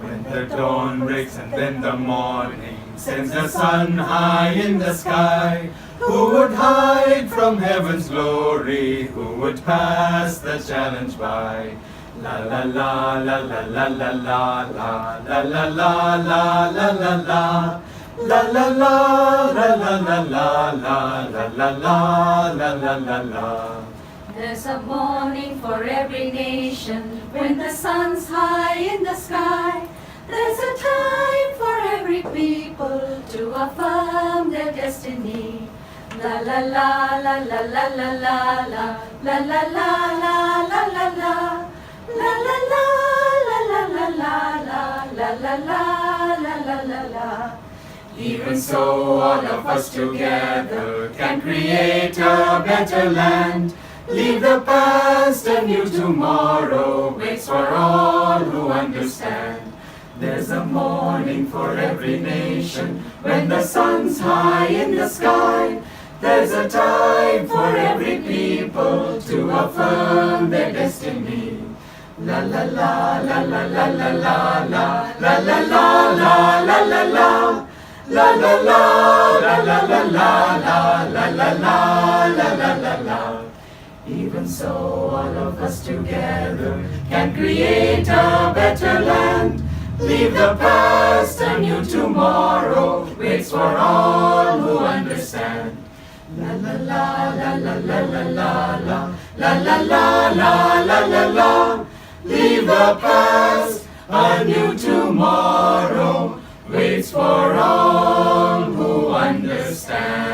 When the dawn breaks and then the morning sends the sun high in the sky, who would hide from heaven's glory? Who would pass the challenge by? La la la la la la la la la la la la la la la la. La la la la la la la la la la la la la la. There's a morning for every nation when the sun's high in the sky. There's a time for every people to affirm their destiny. La la la la la la la la la la la la la la la la. La la la la la la la la la la la la la la. Even so, all of us together can create a better land. Leave the past, a new tomorrow waits for all who understand. There's a morning for every nation when the sun's high in the sky. There's a time for every people to affirm their destiny. La la la la la la la la la la la la la la la la. La la la la la la la la la la la la la la. Even so, all of us together can create a better land. Leave the past, a new tomorrow waits for all who understand. La la la la la la la la la la la la la la la. Leave the past, a new tomorrow waits for all who understand.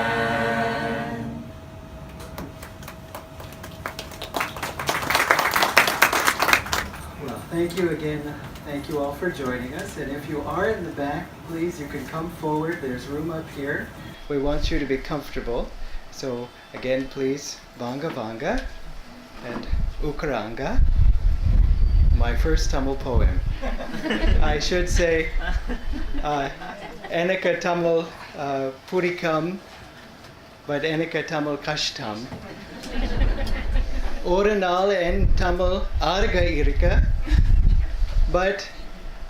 Well, thank you again. Thank you all for joining us. And if you are in the back, please, you can come forward. There's room up here. We want you to be comfortable. So again, please, Vanga Vanga and Ukaranga. My first Tamil poem. I should say, Enika Tamil Purikam, but Enika Tamil Kashtam. Oranal en Tamil Arga Irika, but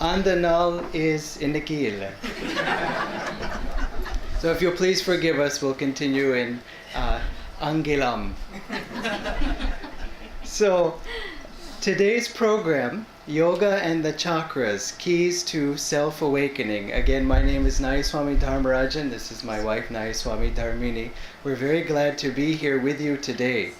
Andanal is Iniki illa. So if you'll please forgive us, we'll continue in Angilam. So, today's program, Yoga and the Chakras, Keys to Self-Awakening. Again, my name is Nayaswami Dharmarajan. This is my wife, Nayaswami Dharmini. We're very glad to be here with you today.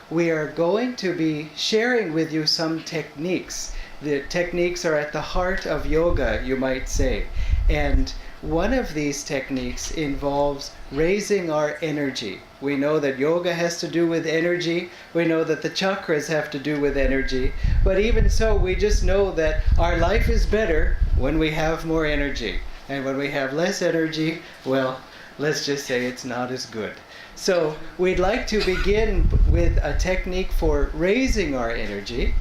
We are going to be sharing with you some techniques. The techniques are at the heart of yoga, you might say. And one of these techniques involves raising our energy. We know that yoga has to do with energy. We know that the chakras have to do with energy. But even so, we just know that our life is better when we have more energy. And when we have less energy, well, let's just say it's not as good. So we'd like to begin with a technique for raising our energy.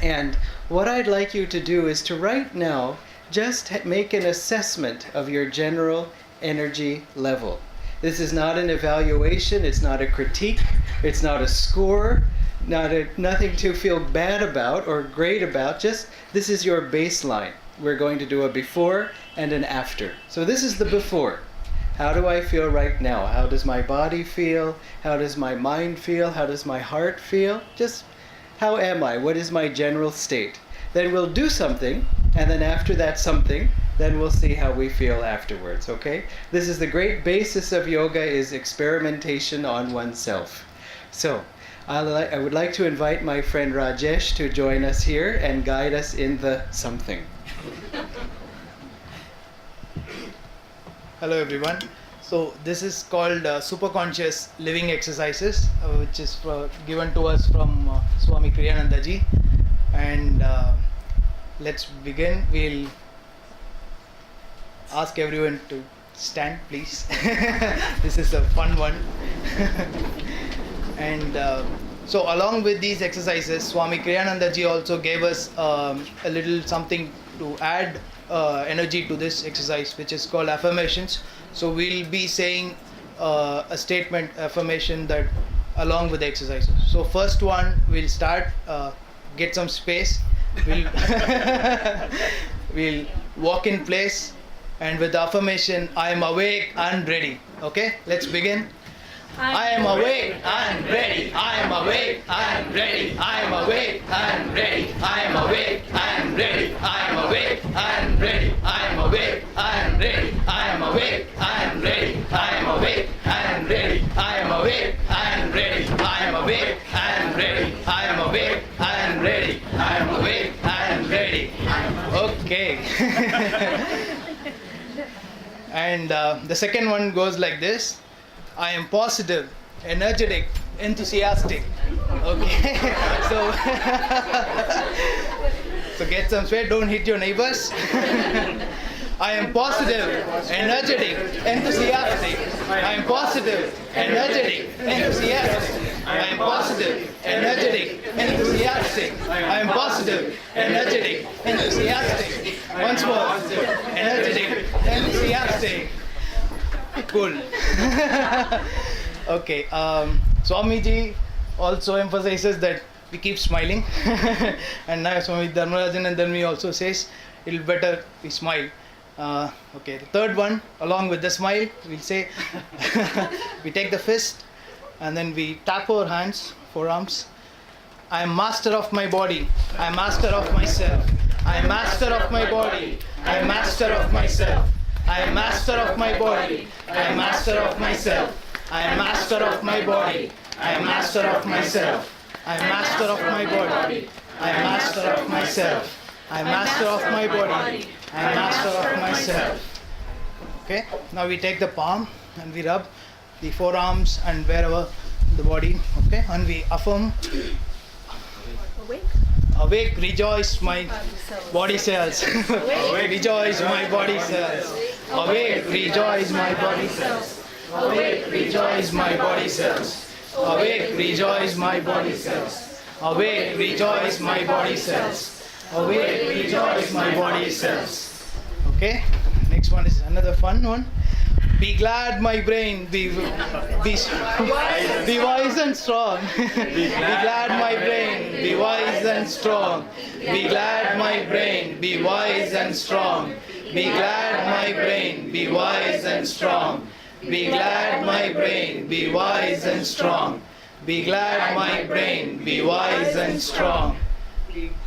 And what I'd like you to do is to right now just make an assessment of your general energy level. This is not an evaluation, it's not a critique, it's not a score, nothing to feel bad about or great about, just this is your baseline. We're going to do a before and an after. So this is the before. How do I feel right now? How does my body feel? How does my mind feel? How does my heart feel? Just how am I? What is my general state? Then we'll do something, and then after that something, then we'll see how we feel afterwards, okay? This is the great basis of yoga, is experimentation on oneself. So, I would like to invite my friend Rajesh to join us here and guide us in the something. Hello everyone. So this is called superconscious living exercises, which is given to us from Swami Kriyanandaji. And let's begin. We'll ask everyone to stand, please. This is a fun one. And so along with these exercises, Swami Kriyanandaji also gave us a little something to add energy to this exercise, which is called affirmations. So we'll be saying a statement affirmation that along with the exercises. So first one, we'll start, get some space. We'll we'll walk in place and with the affirmation, I am awake and ready. Okay, let's begin. I am awake and ready. I am awake and ready. I am awake and ready. I am awake and ready. I am awake and ready. I am awake and ready. I am awake and ready. I am awake and ready. I am awake and ready. I am awake and ready. I am awake and ready. I am awake and ready. Okay. And the second one goes like this. I am positive, energetic, enthusiastic. Okay. So get some sweat, don't hit your neighbors. I am positive, energetic, enthusiastic. I am positive, energetic, enthusiastic. I am positive, energetic, enthusiastic. I am positive, energetic, enthusiastic. Once more, energetic, enthusiastic. Cool. Okay. Swamiji also emphasizes that we keep smiling. And Nayaswamis Dharmarajan and Dharmini also says it'll better we smile. Okay, the third one, along with the smile, we'll say we take the fist and then we tap our hands, forearms. I am master of my body. I am master of myself. I am master of my body. I am master of myself. I am master of my body. I am master of myself. I am master of my body. I am master of myself. I am master of my body. I am master of myself. I am master of my body. I am master of myself. Okay, now we take the palm and we rub the forearms and wherever the body. Okay, and we affirm. Awake. Awake, rejoice my body cells. Awake, rejoice my body cells. Awake, rejoice my body cells. Awake, rejoice my body cells. Awake, rejoice my body cells. Awake, rejoice my body cells. Awake, rejoice my body cells. Okay, next one is another fun one. Be glad, my brain, be wise and strong. Be glad, my brain, be wise and strong. Be glad, my brain, be wise and strong. Be glad, my brain, be wise and strong. Be glad, my brain, be wise and strong. Be glad, my brain, be wise and strong.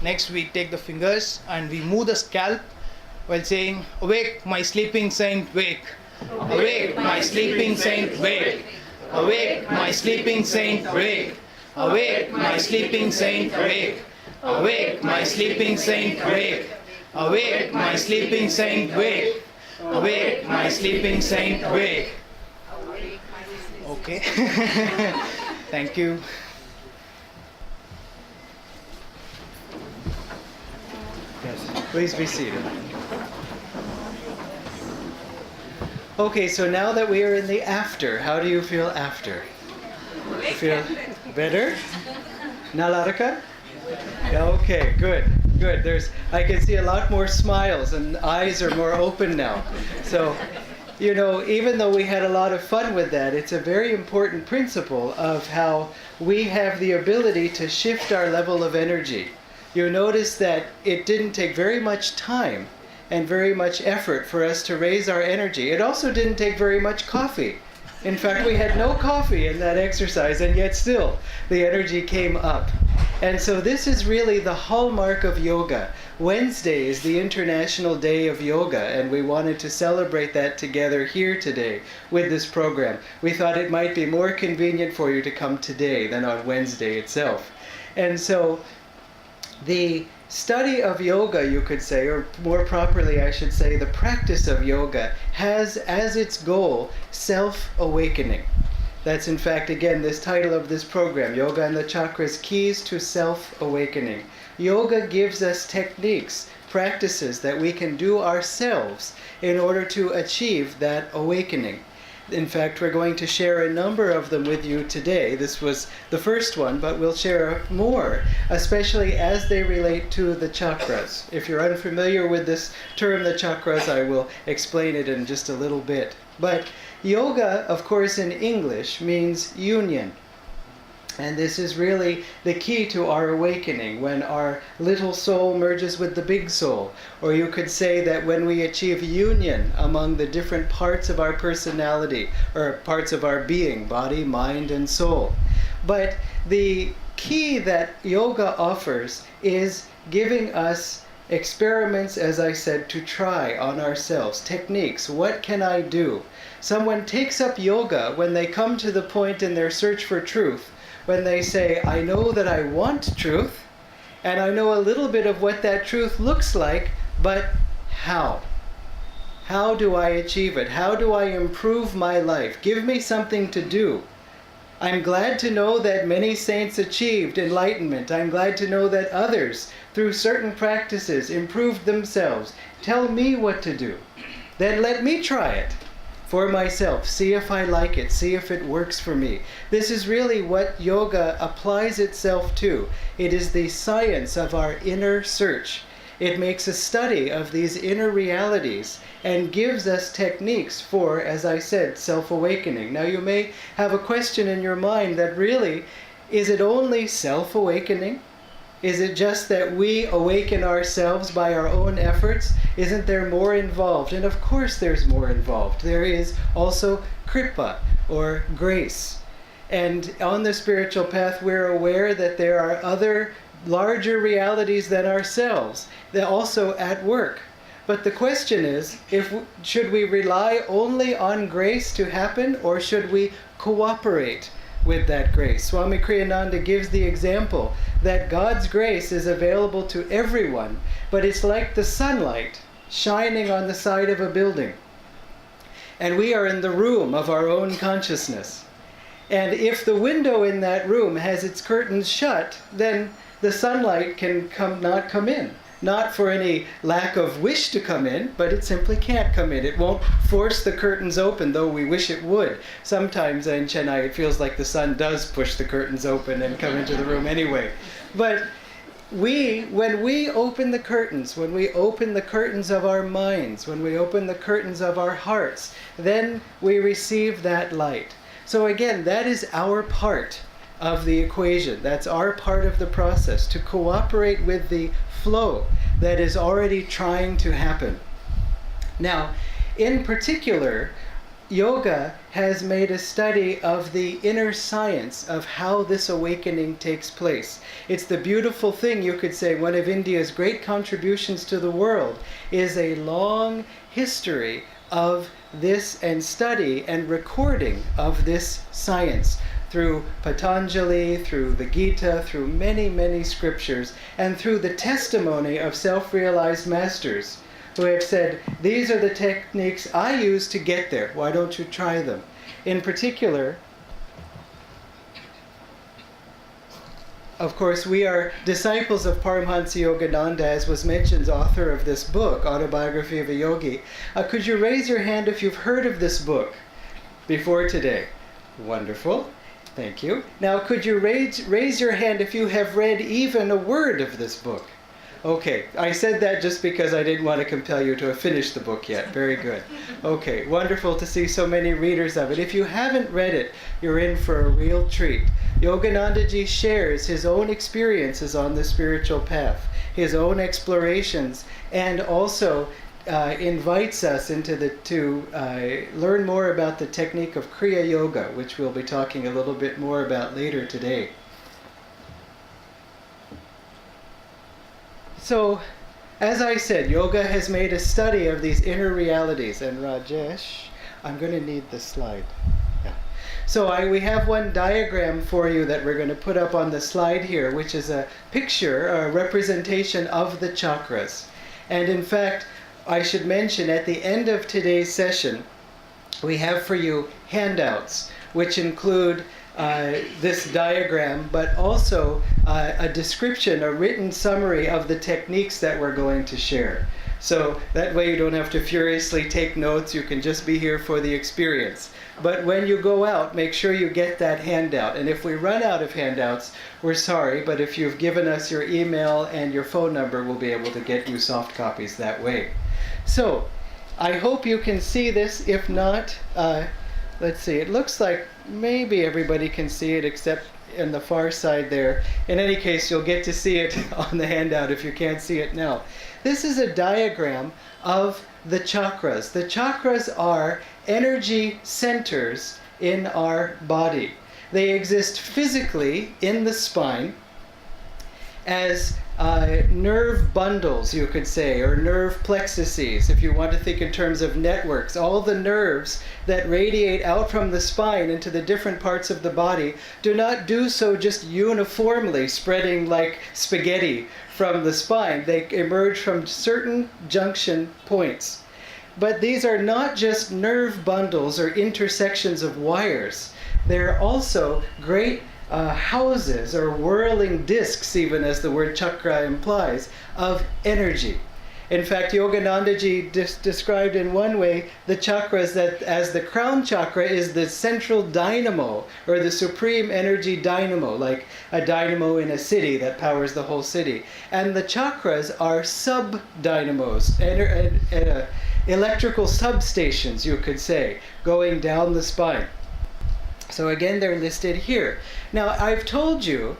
Next, we take the fingers and we move the scalp while saying, awake, my sleeping saint, wake. Awake, my sleeping saint, wake. Awake, my sleeping saint, wake. Awake, my sleeping saint, wake. Awake, my sleeping saint, wake. Awake, my sleeping saint, wake. Awake, my sleeping saint, wake. Okay. Thank you. Yes, please be seated. Okay, so now that we are in the after, how do you feel after? You feel better? Nalaraka? Okay, good, good. I can see a lot more smiles and eyes are more open now. So, you know, even though we had a lot of fun with that, it's a very important principle of how we have the ability to shift our level of energy. You notice that it didn't take very much time and very much effort for us to raise our energy. It also didn't take very much coffee. In fact, we had no coffee in that exercise, and yet still the energy came up. And so this is really the hallmark of yoga. Wednesday is the International Day of Yoga, and we wanted to celebrate that together here today with this program. We thought it might be more convenient for you to come today than on Wednesday itself. And so the study of yoga, you could say, or more properly I should say, the practice of yoga has as its goal self-awakening. That's in fact, again, this title of this program, Yoga and the Chakras, Keys to Self-Awakening. Yoga gives us techniques, practices that we can do ourselves in order to achieve that awakening. In fact, we're going to share a number of them with you today. This was the first one, but we'll share more, especially as they relate to the chakras. If you're unfamiliar with this term, the chakras, I will explain it in just a little bit. But yoga, of course, in English means union. And this is really the key to our awakening, when our little soul merges with the big soul. Or you could say that when we achieve union among the different parts of our personality, or parts of our being, body, mind, and soul. But the key that yoga offers is giving us experiments, as I said, to try on ourselves. Techniques. What can I do? Someone takes up yoga when they come to the point in their search for truth, when they say, I know that I want truth, and I know a little bit of what that truth looks like, but how? How do I achieve it? How do I improve my life? Give me something to do. I'm glad to know that many saints achieved enlightenment. I'm glad to know that others, through certain practices, improved themselves. Tell me what to do. Then let me try it for myself. See if I like it. See if it works for me. This is really what yoga applies itself to. It is the science of our inner search. It makes a study of these inner realities and gives us techniques for, as I said, self-awakening. Now you may have a question in your mind that really, is it only self-awakening? Is it just that we awaken ourselves by our own efforts? Isn't there more involved? And of course there's more involved. There is also kripa, or grace. And on the spiritual path, we're aware that there are other larger realities than ourselves. They're also at work. But the question is, should we rely only on grace to happen, or should we cooperate with that grace? Swami Kriyananda gives the example that God's grace is available to everyone, but it's like the sunlight shining on the side of a building. And we are in the room of our own consciousness. And if the window in that room has its curtains shut, then the sunlight can not come in. Not for any lack of wish to come in, but it simply can't come in. It won't force the curtains open, though we wish it would. Sometimes in Chennai it feels like the sun does push the curtains open and come into the room anyway. But when we open the curtains, when we open the curtains of our minds, when we open the curtains of our hearts, then we receive that light. So again, that is our part of the equation. That's our part of the process, to cooperate with the flow that is already trying to happen. Now, in particular, yoga has made a study of the inner science of how this awakening takes place. It's the beautiful thing, you could say, one of India's great contributions to the world is a long history of this and study and recording of this science, through Patanjali, through the Gita, through many, many scriptures, and through the testimony of self-realized masters who have said, these are the techniques I use to get there. Why don't you try them? In particular, of course, we are disciples of Paramahansa Yogananda, as was mentioned, author of this book, Autobiography of a Yogi. Could you raise your hand if you've heard of this book before today? Wonderful. Thank you. Now, could you raise your hand if you have read even a word of this book? Okay, I said that just because I didn't want to compel you to have finished the book yet. Very good. Okay, wonderful to see so many readers of it. If you haven't read it, you're in for a real treat. Yoganandaji shares his own experiences on the spiritual path, his own explorations, and also invites us to learn more about the technique of Kriya Yoga, which we'll be talking a little bit more about later today. So, as I said, yoga has made a study of these inner realities. And Rajesh, I'm going to need this slide. Yeah. So we have one diagram for you that we're going to put up on the slide here, which is a picture, a representation of the chakras. And in fact, I should mention at the end of today's session, we have for you handouts, which include this diagram, but also a description, a written summary of the techniques that we're going to share. So that way you don't have to furiously take notes, you can just be here for the experience. But when you go out, make sure you get that handout. And if we run out of handouts, we're sorry, but if you've given us your email and your phone number, we'll be able to get you soft copies that way. So, I hope you can see this. If not, let's see, it looks like maybe everybody can see it except the far side there. In any case, you'll get to see it on the handout if you can't see it now. This is a diagram of the chakras. The chakras are energy centers in our body. They exist physically in the spine as nerve bundles, you could say, or nerve plexuses, if you want to think in terms of networks. All the nerves that radiate out from the spine into the different parts of the body do not do so just uniformly, spreading like spaghetti from the spine. They emerge from certain junction points. But these are not just nerve bundles or intersections of wires. They're also great houses or whirling discs, even as the word chakra implies, of energy. In fact, Yoganandaji described in one way the chakras that as the crown chakra is the central dynamo, or the supreme energy dynamo, like a dynamo in a city that powers the whole city. And the chakras are sub-dynamos, electrical substations, you could say, going down the spine. So again, they're listed here. Now, I've told you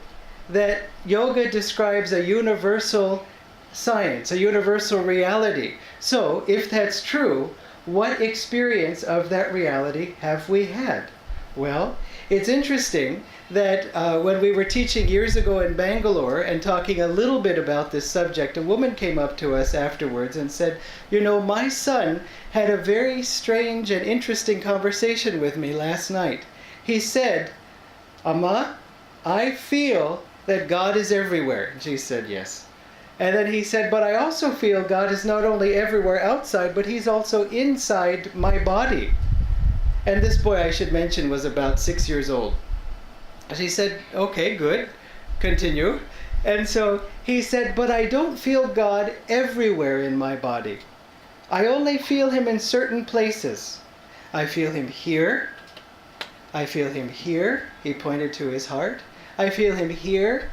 that yoga describes a universal science, a universal reality. So, if that's true, what experience of that reality have we had? Well, it's interesting that when we were teaching years ago in Bangalore and talking a little bit about this subject, a woman came up to us afterwards and said, you know, my son had a very strange and interesting conversation with me last night. He said, Amma, I feel that God is everywhere. And she said, yes. And then he said, but I also feel God is not only everywhere outside, but he's also inside my body. And this boy, I should mention, was about 6 years old. She said, okay, good, continue. And so he said, but I don't feel God everywhere in my body. I only feel him in certain places. I feel him here. I feel him here. He pointed to his heart. I feel him here.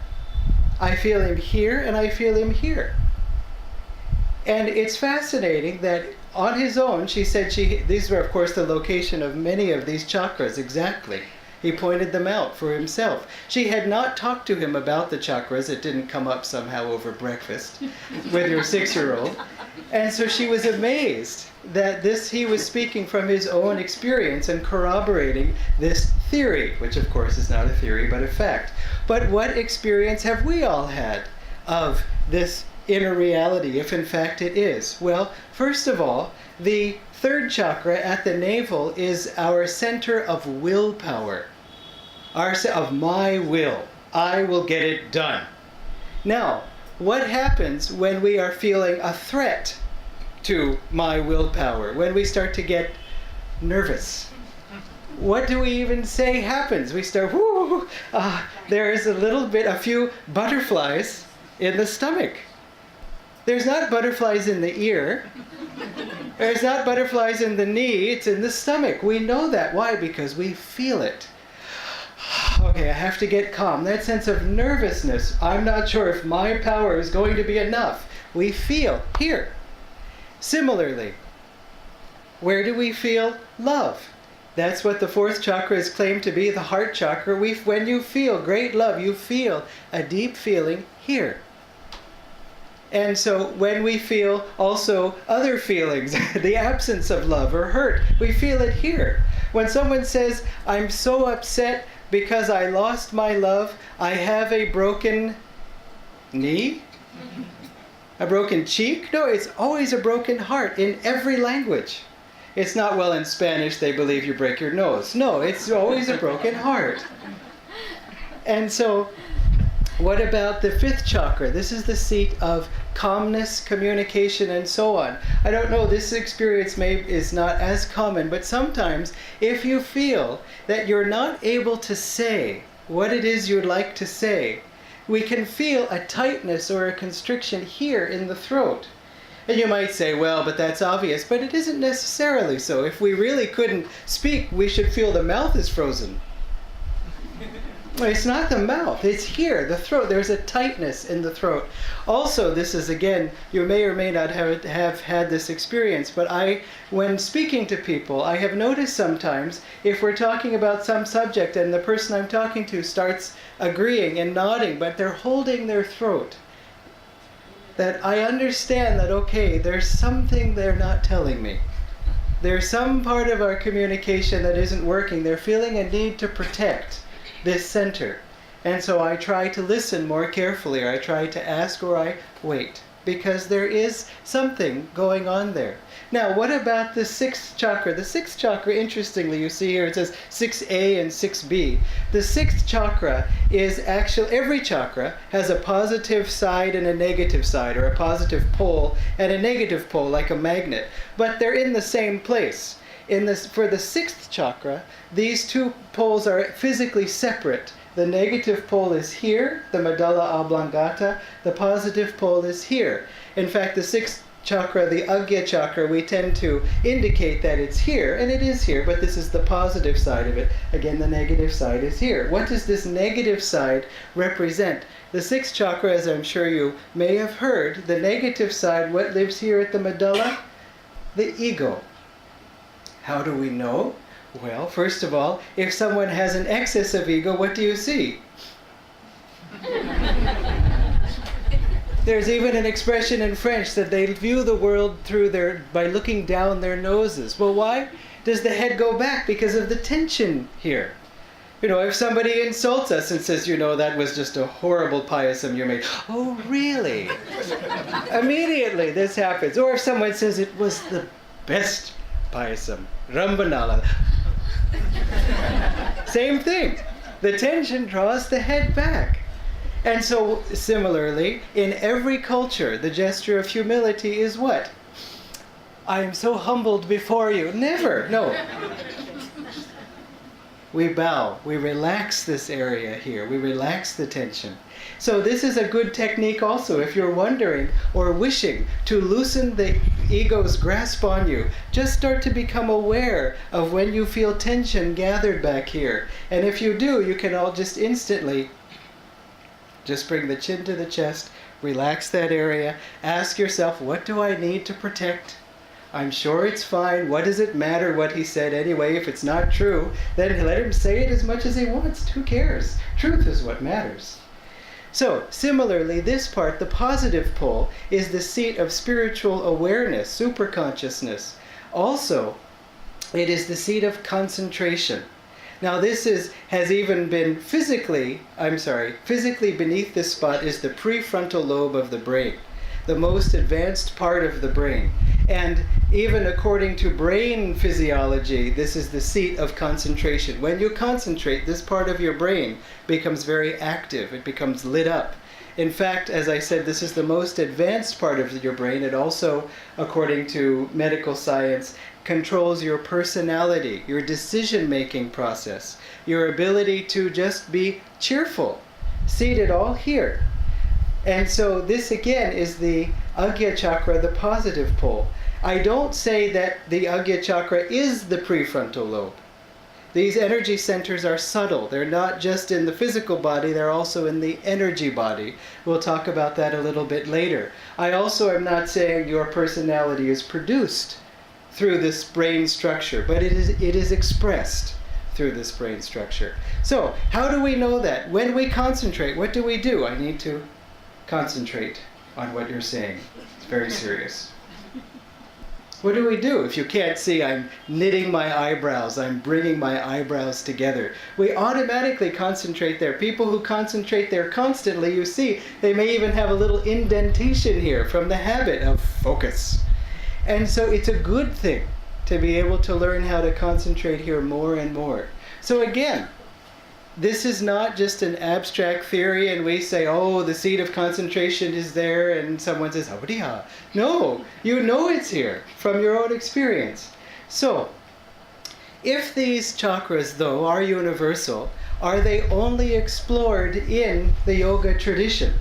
I feel him here, and I feel him here. And it's fascinating that on his own, she said these were, of course, the location of many of these chakras exactly. He pointed them out for himself. She had not talked to him about the chakras. It didn't come up somehow over breakfast with your 6-year-old. And so she was amazed that he was speaking from his own experience and corroborating this theory, which of course is not a theory but a fact. But what experience have we all had of this inner reality, if in fact it is? Well, first of all, the third chakra at the navel is our center of willpower, of my will. I will get it done. Now, what happens when we are feeling a threat to my willpower, when we start to get nervous? What do we even say happens? We start, there is a few butterflies in the stomach. There's not butterflies in the ear. There's not butterflies in the knee. It's in the stomach. We know that. Why? Because we feel it. Okay, I have to get calm. That sense of nervousness, I'm not sure if my power is going to be enough. We feel here. Similarly, where do we feel love? That's what the fourth chakra is claimed to be, the heart chakra. When you feel great love, you feel a deep feeling here. And so when we feel also other feelings, the absence of love or hurt, we feel it here. When someone says, I'm so upset because I lost my love, I have a broken knee, a broken cheek. No, it's always a broken heart in every language. It's not, well, in Spanish they believe you break your nose. No, it's always a broken heart. And so, what about the fifth chakra? This is the seat of calmness, communication, and so on. I don't know, this experience is not as common, but sometimes if you feel that you're not able to say what it is you'd like to say, we can feel a tightness or a constriction here in the throat. And you might say, well, but that's obvious, but it isn't necessarily so. If we really couldn't speak, we should feel the mouth is frozen. It's not the mouth, it's here, the throat. There's a tightness in the throat. Also, this is, again, you may or may not have had this experience, but when speaking to people, I have noticed sometimes if we're talking about some subject and the person I'm talking to starts agreeing and nodding, but they're holding their throat, that I understand that, okay, there's something they're not telling me. There's some part of our communication that isn't working. They're feeling a need to protect this center. And so I try to listen more carefully, or I try to ask, or I wait, because there is something going on there. Now, what about the sixth chakra? The sixth chakra, interestingly, you see here it says 6A and 6B. The sixth chakra is actually, every chakra has a positive side and a negative side, or a positive pole and a negative pole, like a magnet. But they're in the same place. For the sixth chakra, these two poles are physically separate. The negative pole is here, the medulla oblongata. The positive pole is here. In fact, the sixth chakra, the Agya chakra, we tend to indicate that it's here, and it is here, but this is the positive side of it. Again, the negative side is here. What does this negative side represent? The sixth chakra, as I'm sure you may have heard, the negative side, what lives here at the medulla? The ego. How do we know? Well, first of all, if someone has an excess of ego, what do you see? There's even an expression in French that they view the world by looking down their noses. Well, why does the head go back? Because of the tension here. If somebody insults us and says, that was just a horrible payasam you made. Oh, really? Immediately this happens. Or if someone says it was the best payasam, Rambanala. Same thing. The tension draws the head back. And so, similarly, in every culture, the gesture of humility is what? I am so humbled before you. Never. No. We bow. We relax this area here. We relax the tension. So this is a good technique also if you're wondering or wishing to loosen the ego's grasp on you. Just start to become aware of when you feel tension gathered back here. And if you do, you can all just instantly just bring the chin to the chest, relax that area, ask yourself, what do I need to protect? I'm sure it's fine. What does it matter what he said anyway? If it's not true, then let him say it as much as he wants. Who cares? Truth is what matters. So, similarly, this part, the positive pole, is the seat of spiritual awareness, superconsciousness. Also, it is the seat of concentration. Now this has even been physically beneath this spot is the prefrontal lobe of the brain, the most advanced part of the brain. And even according to brain physiology, this is the seat of concentration. When you concentrate, this part of your brain becomes very active. It becomes lit up. In fact, as I said, this is the most advanced part of your brain. It also, according to medical science, controls your personality, your decision-making process, your ability to just be cheerful, seated all here. And so this again is the Agya chakra, the positive pole. I don't say that the Agya chakra is the prefrontal lobe. These energy centers are subtle. They're not just in the physical body, they're also in the energy body. We'll talk about that a little bit later. I also am not saying your personality is produced through this brain structure, but it is expressed through this brain structure. So, how do we know that? When we concentrate, what do we do? I need to concentrate on what you're saying. It's very serious. What do we do? If you can't see, I'm knitting my eyebrows. I'm bringing my eyebrows together. We automatically concentrate there. People who concentrate there constantly, you see, they may even have a little indentation here from the habit of focus. And so it's a good thing to be able to learn how to concentrate here more and more. So again, this is not just an abstract theory and we say, oh, the seat of concentration is there, and someone says, Avriya. No, you know it's here from your own experience. So, if these chakras, though, are universal, are they only explored in the yoga tradition?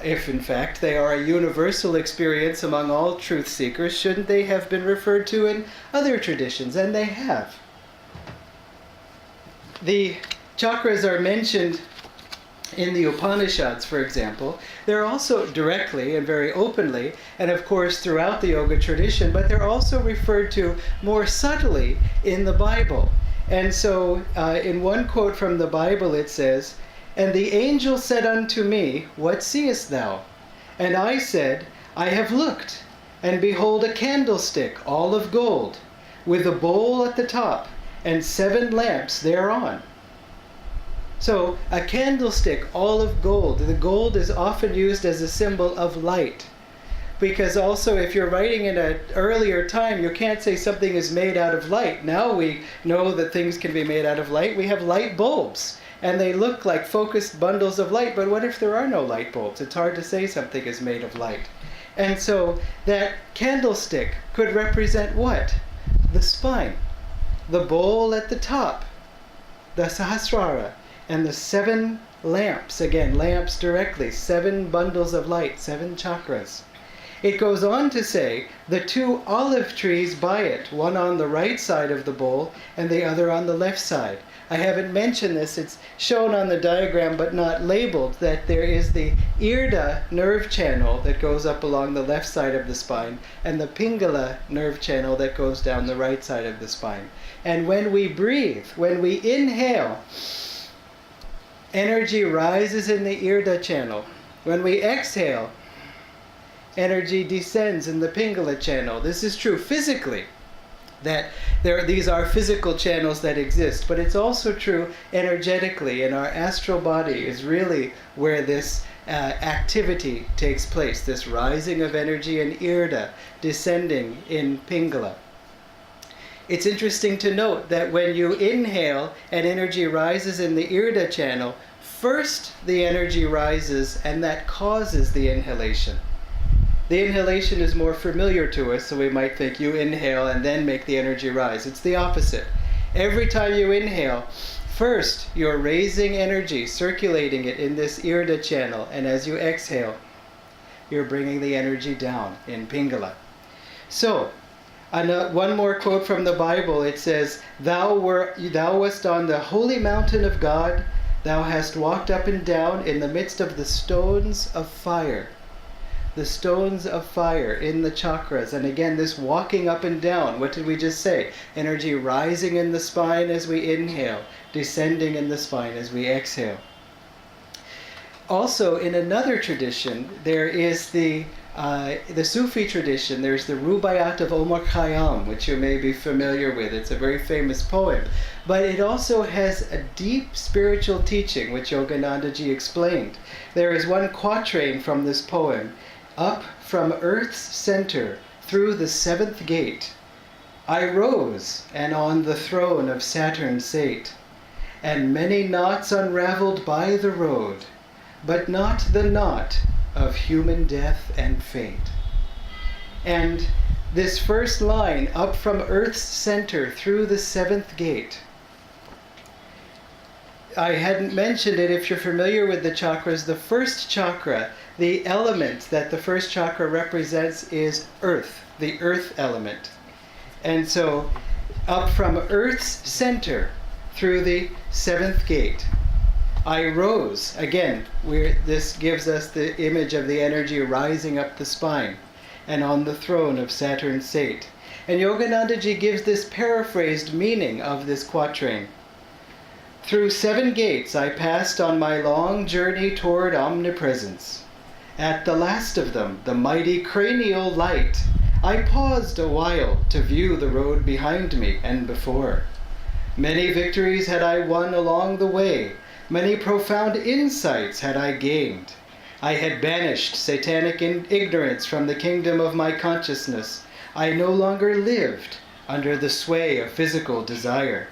If, in fact, they are a universal experience among all truth seekers, shouldn't they have been referred to in other traditions? And they have. The chakras are mentioned in the Upanishads, for example. They're also directly and very openly, and of course throughout the yoga tradition, but they're also referred to more subtly in the Bible. And so in one quote from the Bible it says, "And the angel said unto me, What seest thou? And I said, I have looked, and behold a candlestick all of gold, with a bowl at the top, and 7 lamps thereon." So a candlestick all of gold. The gold is often used as a symbol of light. Because also if you're writing in an earlier time, you can't say something is made out of light. Now we know that things can be made out of light. We have light bulbs, and they look like focused bundles of light. But what if there are no light bulbs? It's hard to say something is made of light. And so that candlestick could represent what? The spine. The bowl at the top. The Sahasrara. And the 7 lamps, again, lamps directly, 7 bundles of light, 7 chakras. It goes on to say the 2 olive trees by it, one on the right side of the bowl and the other on the left side. I haven't mentioned this, it's shown on the diagram but not labeled, that there is the Irda nerve channel that goes up along the left side of the spine and the Pingala nerve channel that goes down the right side of the spine. And when we breathe, when we inhale, energy rises in the Irda channel. When we exhale, energy descends in the Pingala channel. This is true physically, that these are physical channels that exist, but it's also true energetically, and our astral body is really where this activity takes place, this rising of energy in Irda, descending in Pingala. It's interesting to note that when you inhale and energy rises in the Irda channel, first the energy rises and that causes the inhalation. The inhalation is more familiar to us, so we might think you inhale and then make the energy rise. It's the opposite. Every time you inhale, first you're raising energy, circulating it in this Irda channel, and as you exhale, you're bringing the energy down in Pingala. So, one more quote from the Bible. It says, Thou wast on the holy mountain of God. Thou hast walked up and down in the midst of the stones of fire. The stones of fire in the chakras. And again, this walking up and down. What did we just say? Energy rising in the spine as we inhale, descending in the spine as we exhale. Also, in another tradition, there is the Sufi tradition. There's the Rubaiyat of Omar Khayyam, which you may be familiar with. It's a very famous poem. But it also has a deep spiritual teaching, which Yoganandaji explained. There is one quatrain from this poem. Up from earth's center, through the 7th gate, I rose, and on the throne of Saturn sate, and many knots unraveled by the road, but not the knot of human death and fate. And this first line, up from earth's center through the 7th gate, I hadn't mentioned it. If you're familiar with the chakras, the first chakra, the element that the first chakra represents is earth, the earth element. And so up from earth's center through the 7th gate, I rose. Again, this gives us the image of the energy rising up the spine, and on the throne of Saturn sate. And Yoganandaji gives this paraphrased meaning of this quatrain. Through 7 gates I passed on my long journey toward omnipresence. At the last of them, the mighty cranial light, I paused a while to view the road behind me and before. Many victories had I won along the way. Many profound insights had I gained. I had banished satanic ignorance from the kingdom of my consciousness. I no longer lived under the sway of physical desire.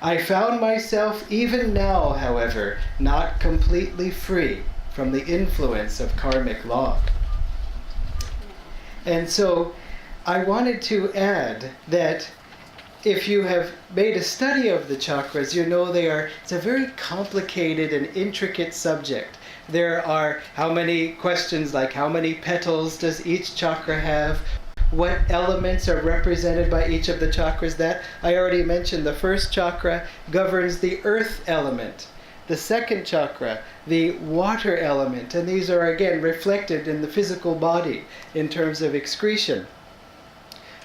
I found myself even now, however, not completely free from the influence of karmic law. And so I wanted to add that if you have made a study of the chakras, you know it's a very complicated and intricate subject. There are how many questions like how many petals does each chakra have? what elements are represented by each of the chakras. That I already mentioned. The first chakra governs the earth element. The second chakra, the water element. And these are again reflected in the physical body in terms of excretion.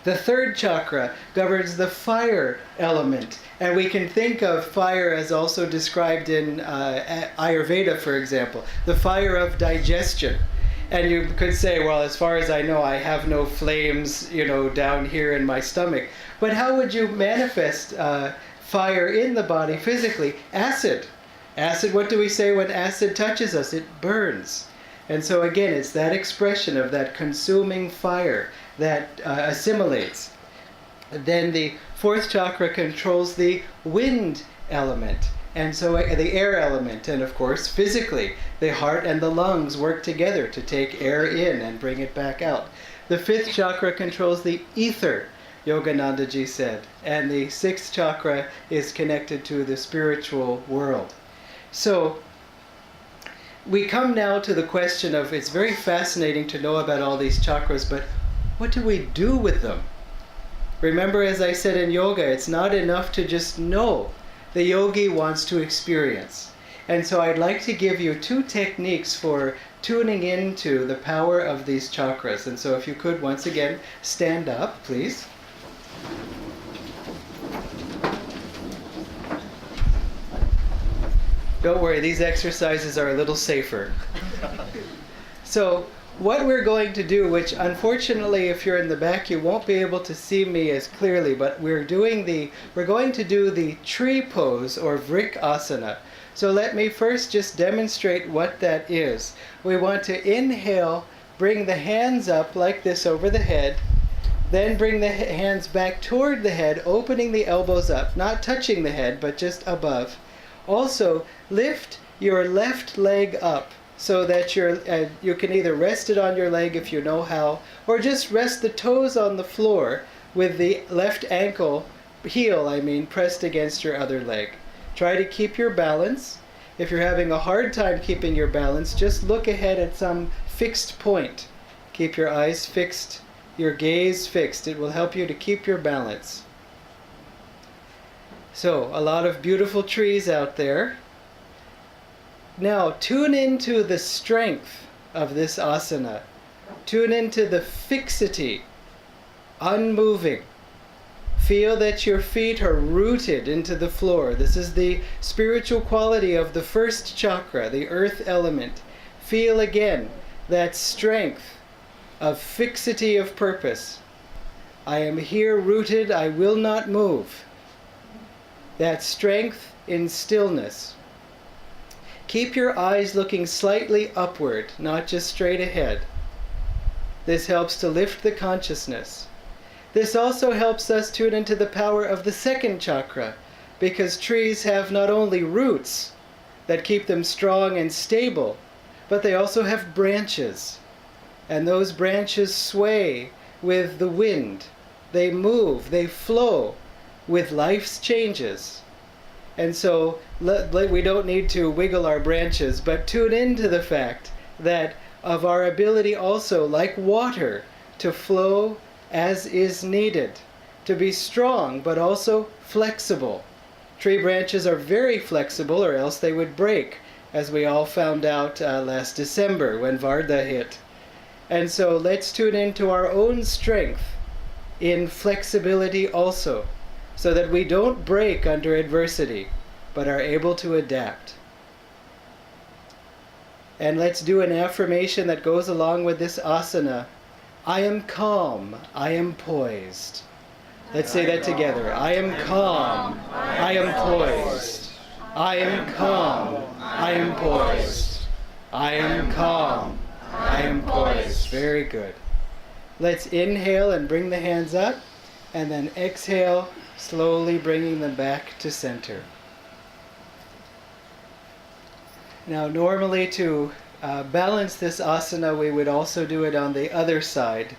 The third chakra governs the fire element. And we can think of fire as also described in Ayurveda, for example, the fire of digestion. And you could say, well, as far as I know, I have no flames, down here in my stomach. But how would you manifest fire in the body physically? Acid. Acid, what do we say when acid touches us? It burns. And so again, it's that expression of that consuming fire that assimilates. Then the fourth chakra controls the wind element. And so the air element, and of course physically, the heart and the lungs work together to take air in and bring it back out. The fifth chakra controls the ether, Yoganandaji said, and the sixth chakra is connected to the spiritual world. So we come now to the question of, it's very fascinating to know about all these chakras, but what do we do with them? Remember, as I said in yoga, it's not enough to just know. The yogi wants to experience. And so I'd like to give you 2 techniques for tuning into the power of these chakras. And so if you could once again stand up, please. Don't worry, these exercises are a little safer. So what we're going to do, which unfortunately if you're in the back you won't be able to see me as clearly, but we're going to do the tree pose or Vrikasana. So let me first just demonstrate what that is. We want to inhale, bring the hands up like this over the head, then bring the hands back toward the head, opening the elbows up, not touching the head but just above. Also lift your left leg up, so that you can either rest it on your leg if you know how, or just rest the toes on the floor with the left ankle, heel pressed against your other leg. Try to keep your balance. If you're having a hard time keeping your balance, just look ahead at some fixed point. Keep your eyes fixed, your gaze fixed. It will help you to keep your balance. So, a lot of beautiful trees out there. Now, tune into the strength of this asana. Tune into the fixity, unmoving. Feel that your feet are rooted into the floor. This is the spiritual quality of the first chakra, the earth element. Feel again that strength of fixity of purpose. I am here rooted, I will not move. That strength in stillness. Keep your eyes looking slightly upward, not just straight ahead. This helps to lift the consciousness. This also helps us tune into the power of the second chakra, because trees have not only roots that keep them strong and stable, but they also have branches. And those branches sway with the wind. They move, they flow with life's changes. And so we don't need to wiggle our branches, but tune into the fact that of our ability also, like water, to flow as is needed, to be strong but also flexible. Tree branches are very flexible, or else they would break, as we all found out last December when Varda hit. And so let's tune into our own strength in flexibility also, so that we don't break under adversity, but are able to adapt. And let's do an affirmation that goes along with this asana. I am calm, I am poised. Let's say that together. I am calm, I am poised. I am calm, I am poised. I am calm, I am poised. Very good. Let's inhale and bring the hands up, and then exhale, slowly bringing them back to center. Now, normally to balance this asana, we would also do it on the other side.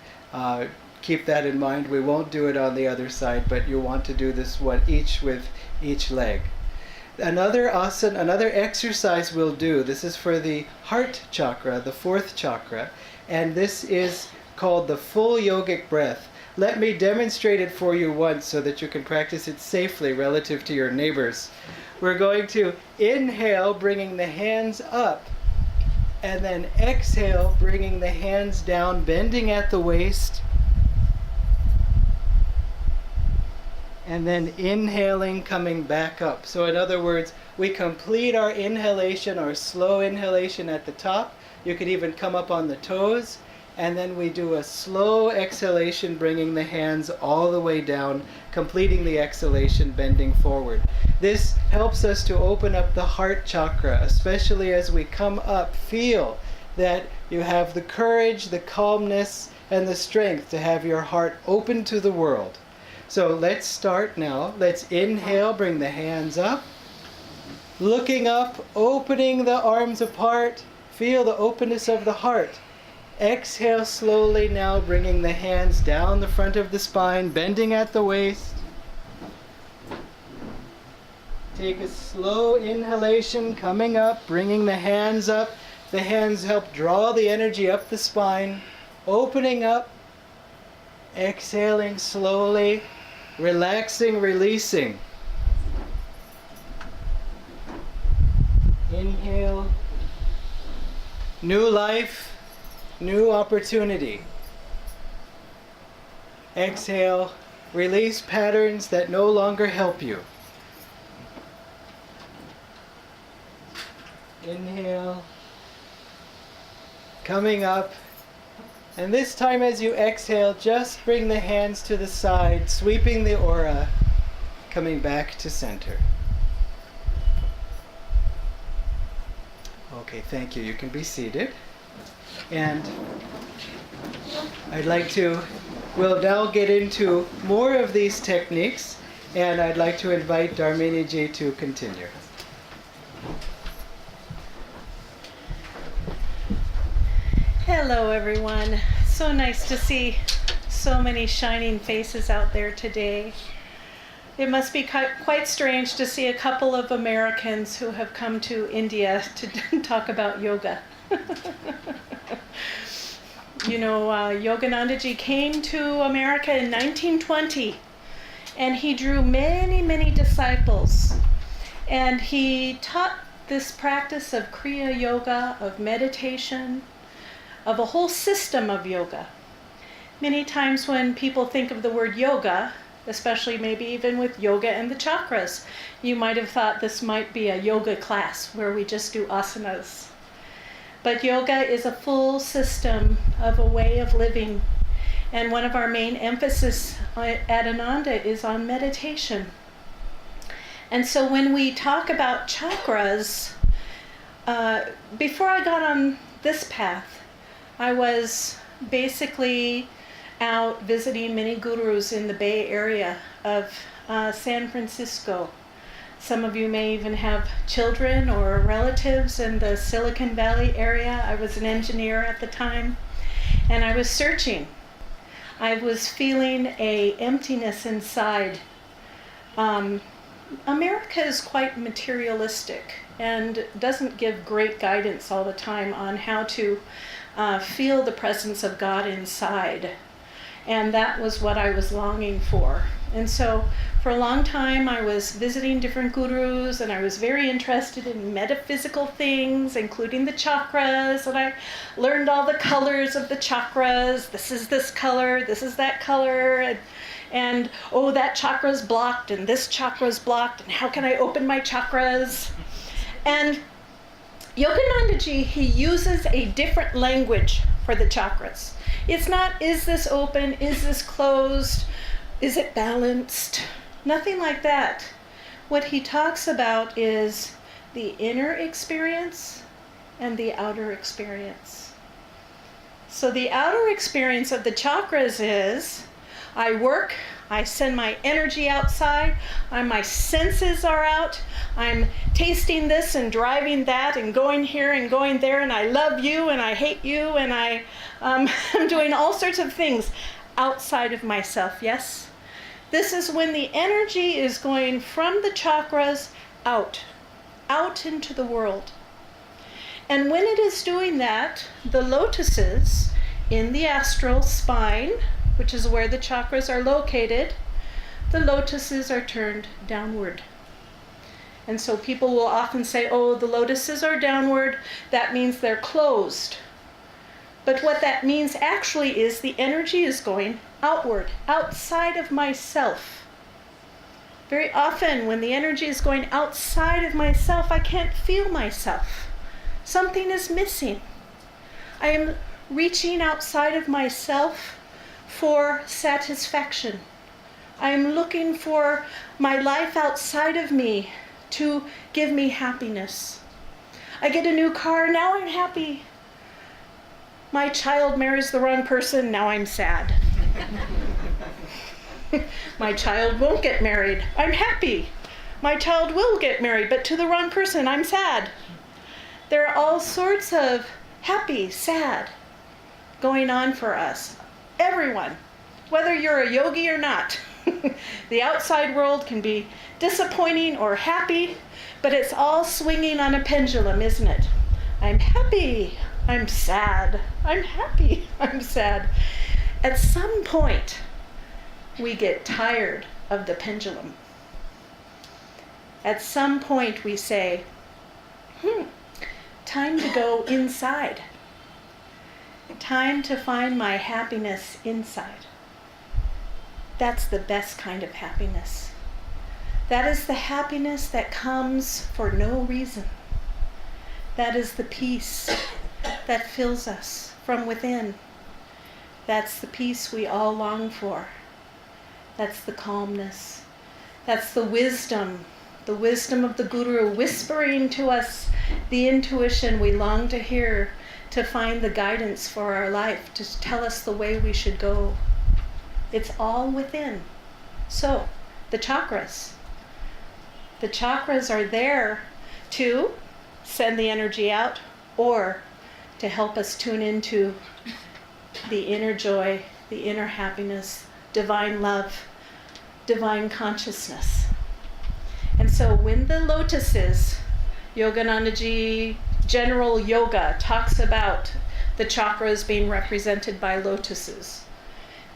Keep that in mind. We won't do it on the other side, but you want to do this one each with each leg. Another asana, another exercise we'll do, this is for the heart chakra, the fourth chakra, and this is called the full yogic breath. Let me demonstrate it for you once so that you can practice it safely relative to your neighbors. We're going to inhale, bringing the hands up, and then exhale, bringing the hands down, bending at the waist, and then inhaling, coming back up. So in other words, we complete our inhalation, our slow inhalation at the top. You could even come up on the toes. And then we do a slow exhalation, bringing the hands all the way down, completing the exhalation, bending forward. This helps us to open up the heart chakra, especially as we come up. Feel that you have the courage, the calmness, and the strength to have your heart open to the world. So let's start now. Let's inhale, bring the hands up. Looking up, opening the arms apart. Feel the openness of the heart. Exhale slowly now, bringing the hands down the front of the spine, bending at the waist. Take a slow inhalation, coming up, bringing the hands up. The hands help draw the energy up the spine, opening up, exhaling slowly, relaxing, releasing. Inhale, new life. New opportunity. Exhale, release patterns that no longer help you. Inhale, coming up. And this time as you exhale, just bring the hands to the side, sweeping the aura, coming back to center. Okay, thank you. You can be seated. And we'll now get into more of these techniques, and I'd like to invite Dharmini ji to continue. Hello everyone. So nice to see so many shining faces out there today. It must be quite strange to see a couple of Americans who have come to India to talk about yoga. You know, Yoganandaji came to America in 1920, and he drew many, many disciples. And he taught this practice of Kriya Yoga, of meditation, of a whole system of yoga. Many times when people think of the word yoga, especially maybe even with yoga and the chakras, you might have thought this might be a yoga class where we just do asanas. But yoga is a full system of a way of living. And one of our main emphasis at Ananda is on meditation. And so when we talk about chakras, before I got on this path, I was basically out visiting many gurus in the Bay Area of San Francisco. Some of you may even have children or relatives in the Silicon Valley area. I was an engineer at the time, and I was searching. I was feeling an emptiness inside. America is quite materialistic and doesn't give great guidance all the time on how to feel the presence of God inside. And that was what I was longing for. And so for a long time I was visiting different gurus, and I was very interested in metaphysical things, including the chakras, and I learned all the colors of the chakras. This is this color, this is that color, and oh, that chakra's blocked, and this chakra's blocked, and how can I open my chakras? And Yoganandaji, he uses a different language for the chakras. It's not, is this open, is this closed, is it balanced? Nothing like that. What he talks about is the inner experience and the outer experience. So the outer experience of the chakras is, I work, I send my energy outside, my senses are out, I'm tasting this and driving that and going here and going there, and I love you and I hate you, and I'm doing all sorts of things outside of myself, yes? This is when the energy is going from the chakras out into the world. And when it is doing that, the lotuses in the astral spine, which is where the chakras are located, the lotuses are turned downward. And so people will often say, oh, the lotuses are downward, that means they're closed. But what that means actually is the energy is going outward, outside of myself. Very often when the energy is going outside of myself, I can't feel myself. Something is missing. I am reaching outside of myself for satisfaction. I am looking for my life outside of me to give me happiness. I get a new car, now I'm happy. My child marries the wrong person, now I'm sad. My child won't get married, I'm happy. My child will get married, but to the wrong person, I'm sad. There are all sorts of happy, sad going on for us. Everyone, whether you're a yogi or not. The outside world can be disappointing or happy, but it's all swinging on a pendulum, isn't it? I'm happy, I'm sad, I'm happy, I'm sad. At some point, we get tired of the pendulum. At some point we say, time to go inside. Time to find my happiness inside. That's the best kind of happiness. That is the happiness that comes for no reason. That is the peace that fills us from within. That's the peace we all long for. That's the calmness. That's the wisdom of the Guru whispering to us the intuition we long to hear, to find the guidance for our life, to tell us the way we should go. It's all within. So, the chakras. The chakras are there to send the energy out or to help us tune into the inner joy, the inner happiness, divine love, divine consciousness. And so when the lotuses, Yoganandaji General Yoga talks about the chakras being represented by lotuses.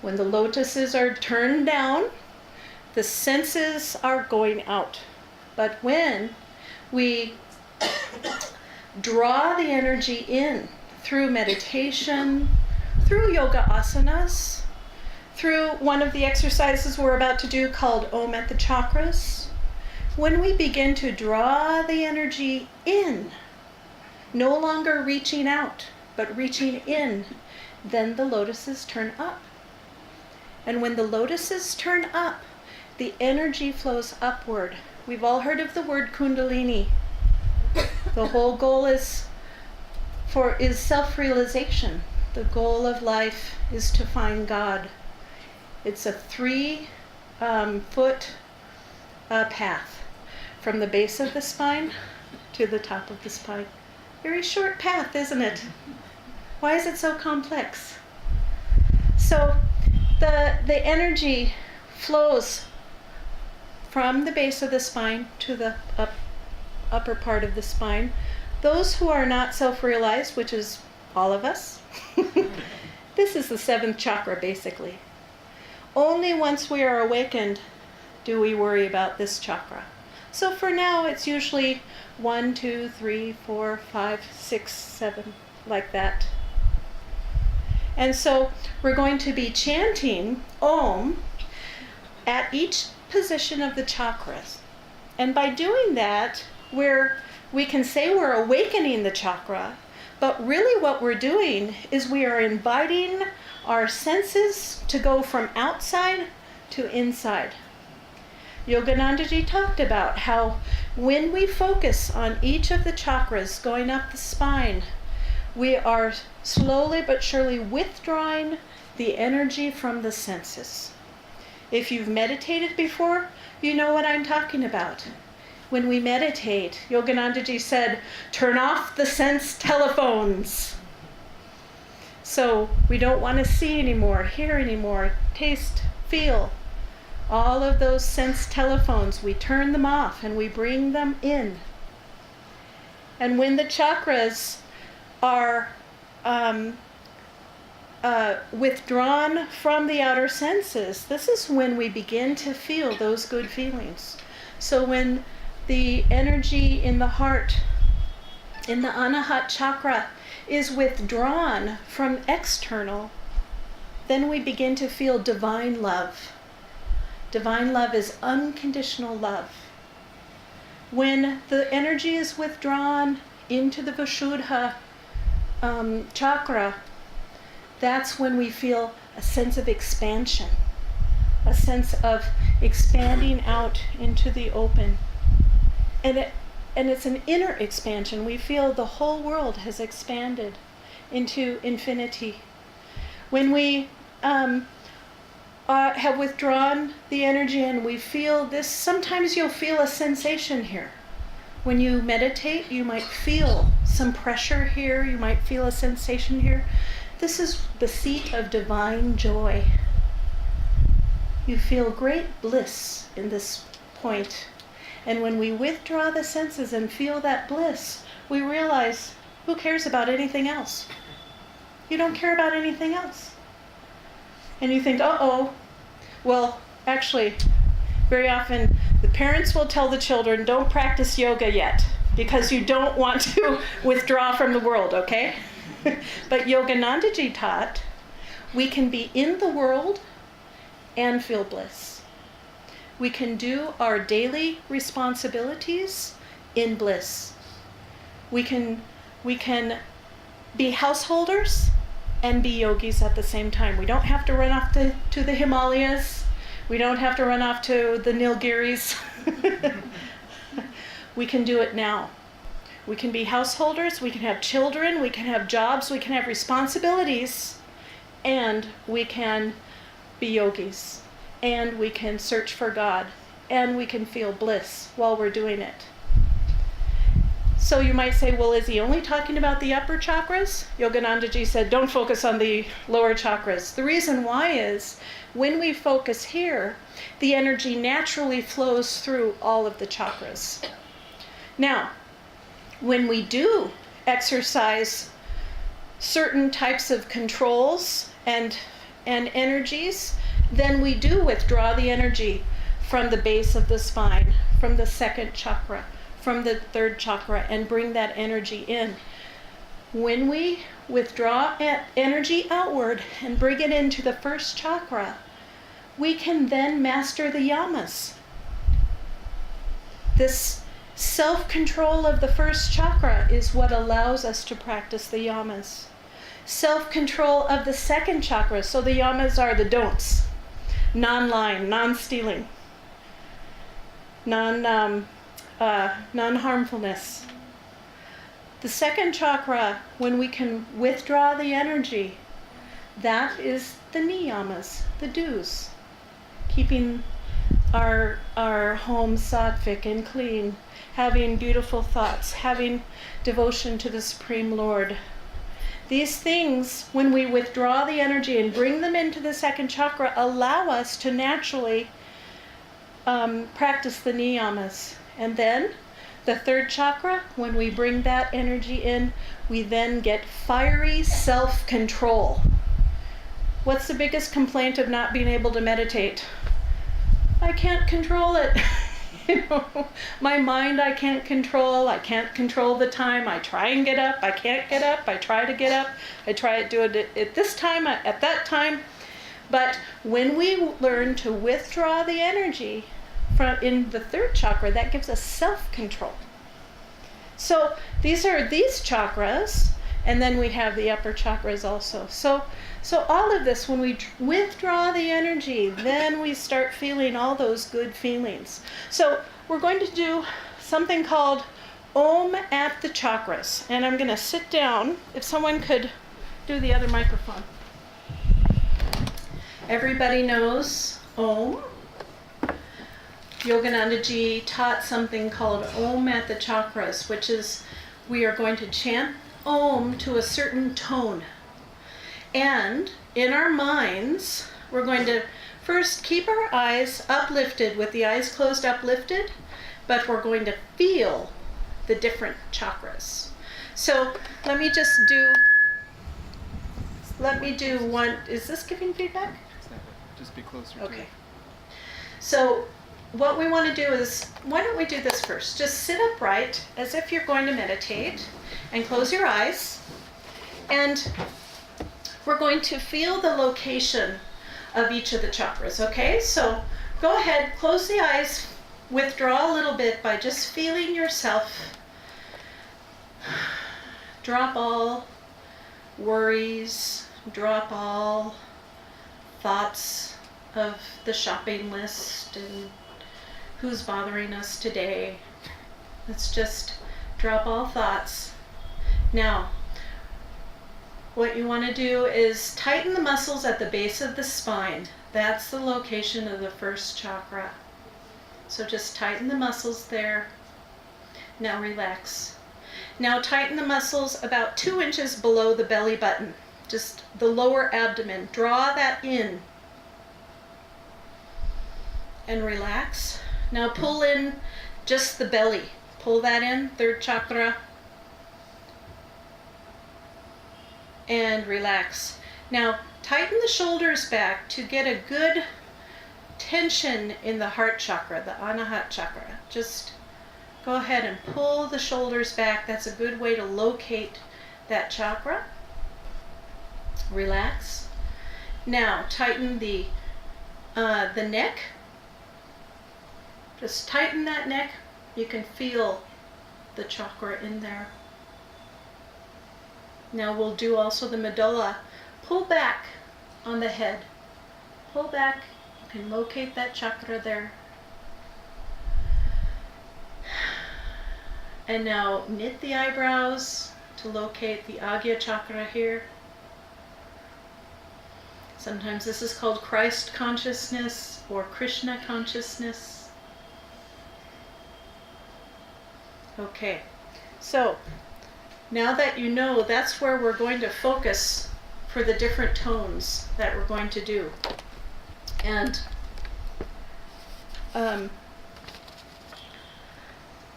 When the lotuses are turned down, the senses are going out. But when we draw the energy in through meditation, through yoga asanas, through one of the exercises we're about to do called Om at the Chakras, when we begin to draw the energy in, no longer reaching out, but reaching in, then the lotuses turn up. And when the lotuses turn up, the energy flows upward. We've all heard of the word Kundalini. The whole goal is self-realization. The goal of life is to find God. It's a 3-foot path from the base of the spine to the top of the spine. Very short path, isn't it? Why is it so complex? So the energy flows from the base of the spine to the upper part of the spine. Those who are not self-realized, which is all of us, this is the 7th chakra basically. Only once we are awakened do we worry about this chakra. So for now it's usually 1, 2, 3, 4, 5, 6, 7, like that. And so we're going to be chanting Om at each position of the chakras. And by doing that, we can say we're awakening the chakra, but really what we're doing is we are inviting our senses to go from outside to inside. Yoganandaji talked about how when we focus on each of the chakras going up the spine, we are slowly but surely withdrawing the energy from the senses. If you've meditated before, you know what I'm talking about. When we meditate, Yoganandaji said, turn off the sense telephones. So we don't want to see anymore, hear anymore, taste, feel. All of those sense telephones, we turn them off and we bring them in. And when the chakras are withdrawn from the outer senses, this is when we begin to feel those good feelings. So when the energy in the heart, in the Anahat chakra, is withdrawn from external, then we begin to feel divine love. Divine love is unconditional love. When the energy is withdrawn into the Vishuddha chakra, that's when we feel a sense of expansion, a sense of expanding out into the open. And it's an inner expansion. We feel the whole world has expanded into infinity. When we have withdrawn the energy and we feel this, sometimes you'll feel a sensation here. When you meditate, you might feel some pressure here, you might feel a sensation here. This is the seat of divine joy. You feel great bliss in this point. And when we withdraw the senses and feel that bliss, we realize, who cares about anything else? You don't care about anything else. And you think, uh-oh. Well, actually, very often the parents will tell the children, don't practice yoga yet, because you don't want to withdraw from the world, okay? But Yoganandaji taught, we can be in the world and feel bliss. We can do our daily responsibilities in bliss. We can be householders and be yogis at the same time. We don't have to run off to the Himalayas. We don't have to run off to the Nilgiris. We can do it now. We can be householders, we can have children, we can have jobs, we can have responsibilities, and we can be yogis, and we can search for God, and we can feel bliss while we're doing it. So you might say, well, is he only talking about the upper chakras? Yoganandaji said, don't focus on the lower chakras. The reason why is, when we focus here, the energy naturally flows through all of the chakras. Now, when we do exercise certain types of controls and energies, then we do withdraw the energy from the base of the spine, from the second chakra, from the third chakra, and bring that energy in. When we withdraw energy outward and bring it into the first chakra, we can then master the yamas. This self-control of the first chakra is what allows us to practice the yamas. Self-control of the second chakra, so the yamas are the don'ts. Non-lying, non-stealing, non-harmfulness. The second chakra, when we can withdraw the energy, that is the niyamas, the do's. Keeping our home sattvic and clean, having beautiful thoughts, having devotion to the Supreme Lord. These things, when we withdraw the energy and bring them into the second chakra, allow us to naturally practice the niyamas. And then, the third chakra, when we bring that energy in, we then get fiery self-control. What's the biggest complaint of not being able to meditate? I can't control it. My mind I can't control. I can't control the time. I try and get up. I can't get up. I try to get up. I try to do it at this time, at that time. But when we learn to withdraw the energy in the third chakra, that gives us self-control. So these are these chakras, and then we have the upper chakras also. So all of this, when we withdraw the energy, then we start feeling all those good feelings. So we're going to do something called Om at the Chakras. And I'm going to sit down. If someone could do the other microphone. Everybody knows Om. Yoganandaji taught something called Om at the Chakras, which is we are going to chant Om to a certain tone. And in our minds, we're going to first keep our eyes uplifted, with the eyes closed uplifted, but we're going to feel the different chakras. So let me just do let me do one. Is this giving feedback? Just be closer Okay. So what we want to do is, why don't we do this first? Just sit upright as if you're going to meditate and close your eyes. And we're going to feel the location of each of the chakras, okay? So go ahead, close the eyes, withdraw a little bit by just feeling yourself. Drop all worries, drop all thoughts of the shopping list and who's bothering us today. Let's just drop all thoughts. Now, what you want to do is tighten the muscles at the base of the spine. That's the location of the first chakra. So just tighten the muscles there. Now relax. Now tighten the muscles about 2 inches below the belly button. Just the lower abdomen. Draw that in. And relax. Now pull in just the belly. Pull that in, third chakra. And relax. Now tighten the shoulders back to get a good tension in the heart chakra, the Anahat chakra. Just go ahead and pull the shoulders back. That's a good way to locate that chakra. Relax. Now tighten the neck. Just tighten that neck. You can feel the chakra in there. Now we'll do also the medulla. Pull back on the head. Pull back. You can locate that chakra there. And now knit the eyebrows to locate the Agya chakra here. Sometimes this is called Christ consciousness or Krishna consciousness. Okay, so now that you know, that's where we're going to focus for the different tones that we're going to do. And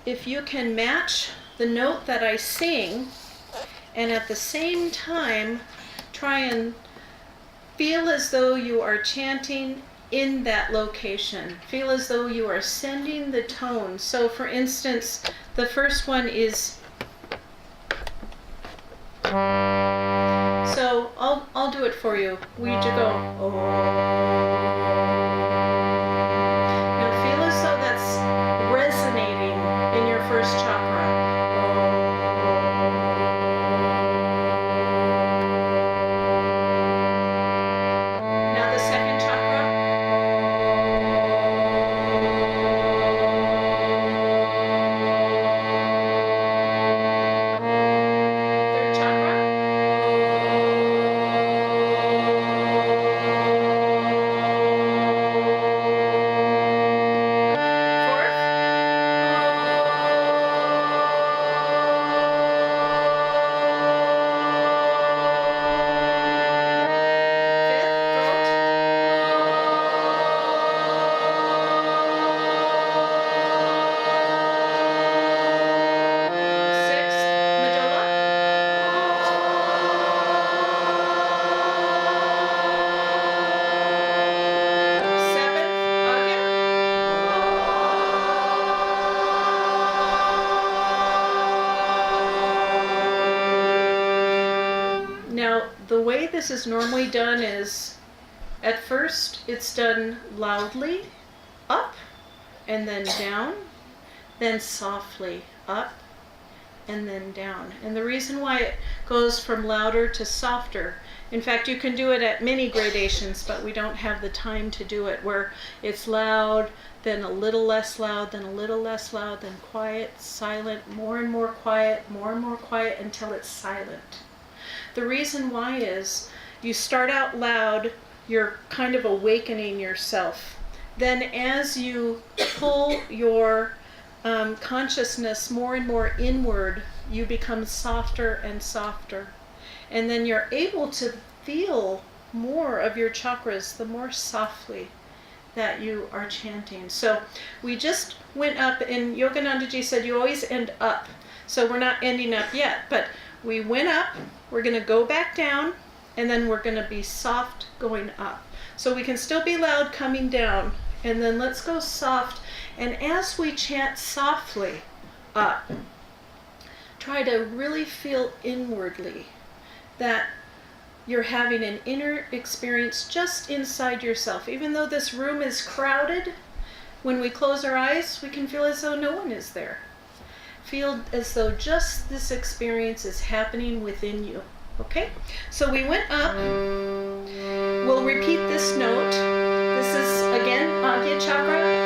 if you can match the note that I sing and at the same time try and feel as though you are chanting in that location. Feel as though you are sending the tone. So for instance, the first one is, so I'll do it for you. We do go, oh. Now feel as though that's resonating in your first chakra. Now the second chakra. Third chakra. Now, the way this is normally done is, at first it's done loudly, up, and then down, then softly, up, and then down. And the reason why it goes from louder to softer, in fact, you can do it at many gradations, but we don't have the time to do it, where it's loud, then a little less loud, then a little less loud, then quiet, silent, more and more quiet, until it's silent. The reason why is you start out loud, you're kind of awakening yourself. Then as you pull your consciousness more and more inward, you become softer and softer. And then you're able to feel more of your chakras the more softly that you are chanting. So we just went up, and Yoganandaji said you always end up. So we're not ending up yet, but we went up, we're going to go back down, and then we're going to be soft going up. So we can still be loud coming down, and then let's go soft. And as we chant softly up, try to really feel inwardly that you're having an inner experience just inside yourself. Even though this room is crowded, when we close our eyes, we can feel as though no one is there. Feel as though just this experience is happening within you. Okay? So we went up. We'll repeat this note. This is, again, Agya Chakra.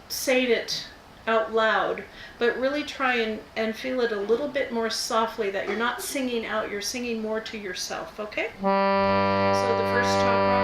Saying it out loud, but really try and feel it a little bit more softly, that you're not singing out, you're singing more to yourself, okay? So the first chakra.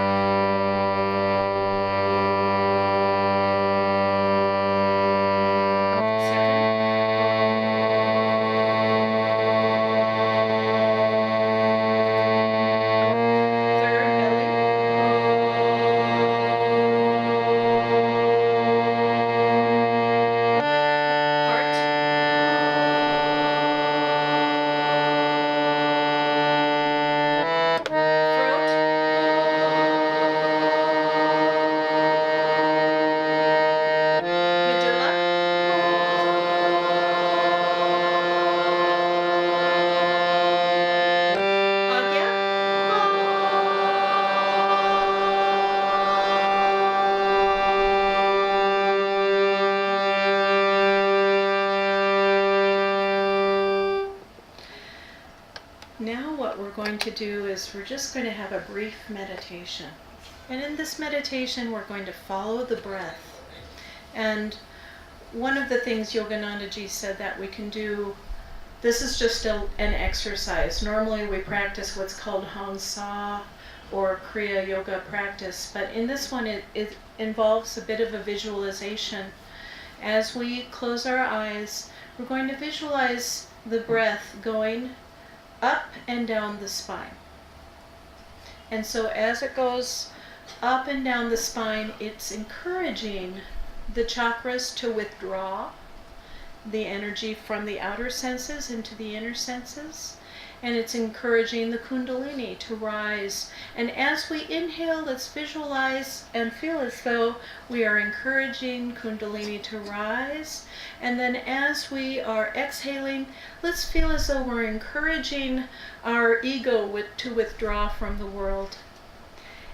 Now what we're going to do is we're just going to have a brief meditation. And in this meditation we're going to follow the breath. And one of the things Yoganandaji said that we can do, this is just an exercise. Normally we practice what's called Hansa or Kriya Yoga practice, but in this one it involves a bit of a visualization. As we close our eyes, we're going to visualize the breath going up and down the spine. And so as it goes up and down the spine, it's encouraging the chakras to withdraw the energy from the outer senses into the inner senses. And it's encouraging the Kundalini to rise. And as we inhale, let's visualize and feel as though we are encouraging Kundalini to rise. And then as we are exhaling, let's feel as though we're encouraging our ego to withdraw from the world.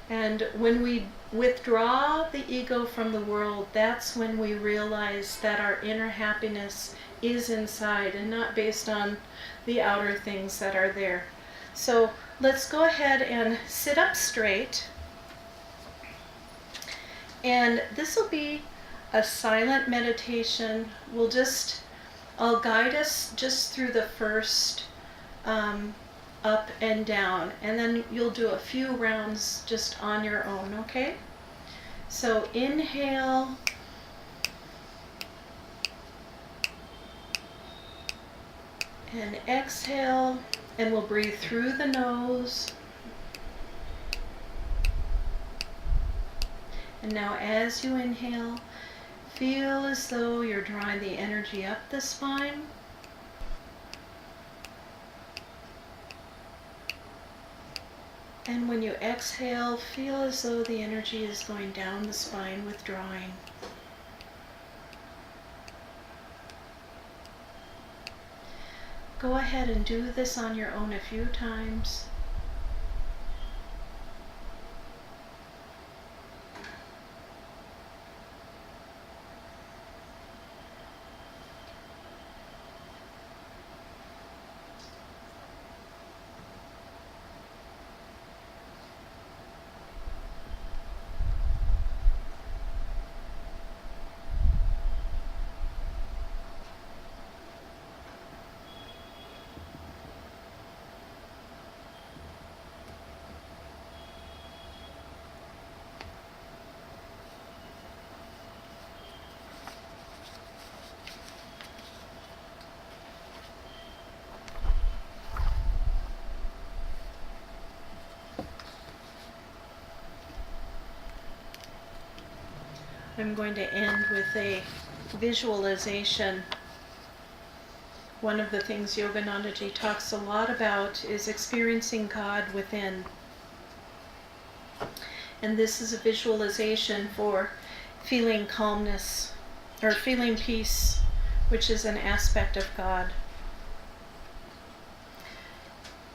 And when we withdraw the ego from the world, that's when we realize that our inner happiness is inside and not based on the outer things that are there. So let's go ahead and sit up straight. And this will be a silent meditation. I'll guide us just through the first up and down, and then you'll do a few rounds just on your own, okay? So inhale. And exhale, and we'll breathe through the nose. And now as you inhale, feel as though you're drawing the energy up the spine. And when you exhale, feel as though the energy is going down the spine, withdrawing. Go ahead and do this on your own a few times. I'm going to end with a visualization. One of the things Yoganandaji talks a lot about is experiencing God within. And this is a visualization for feeling calmness, or feeling peace, which is an aspect of God.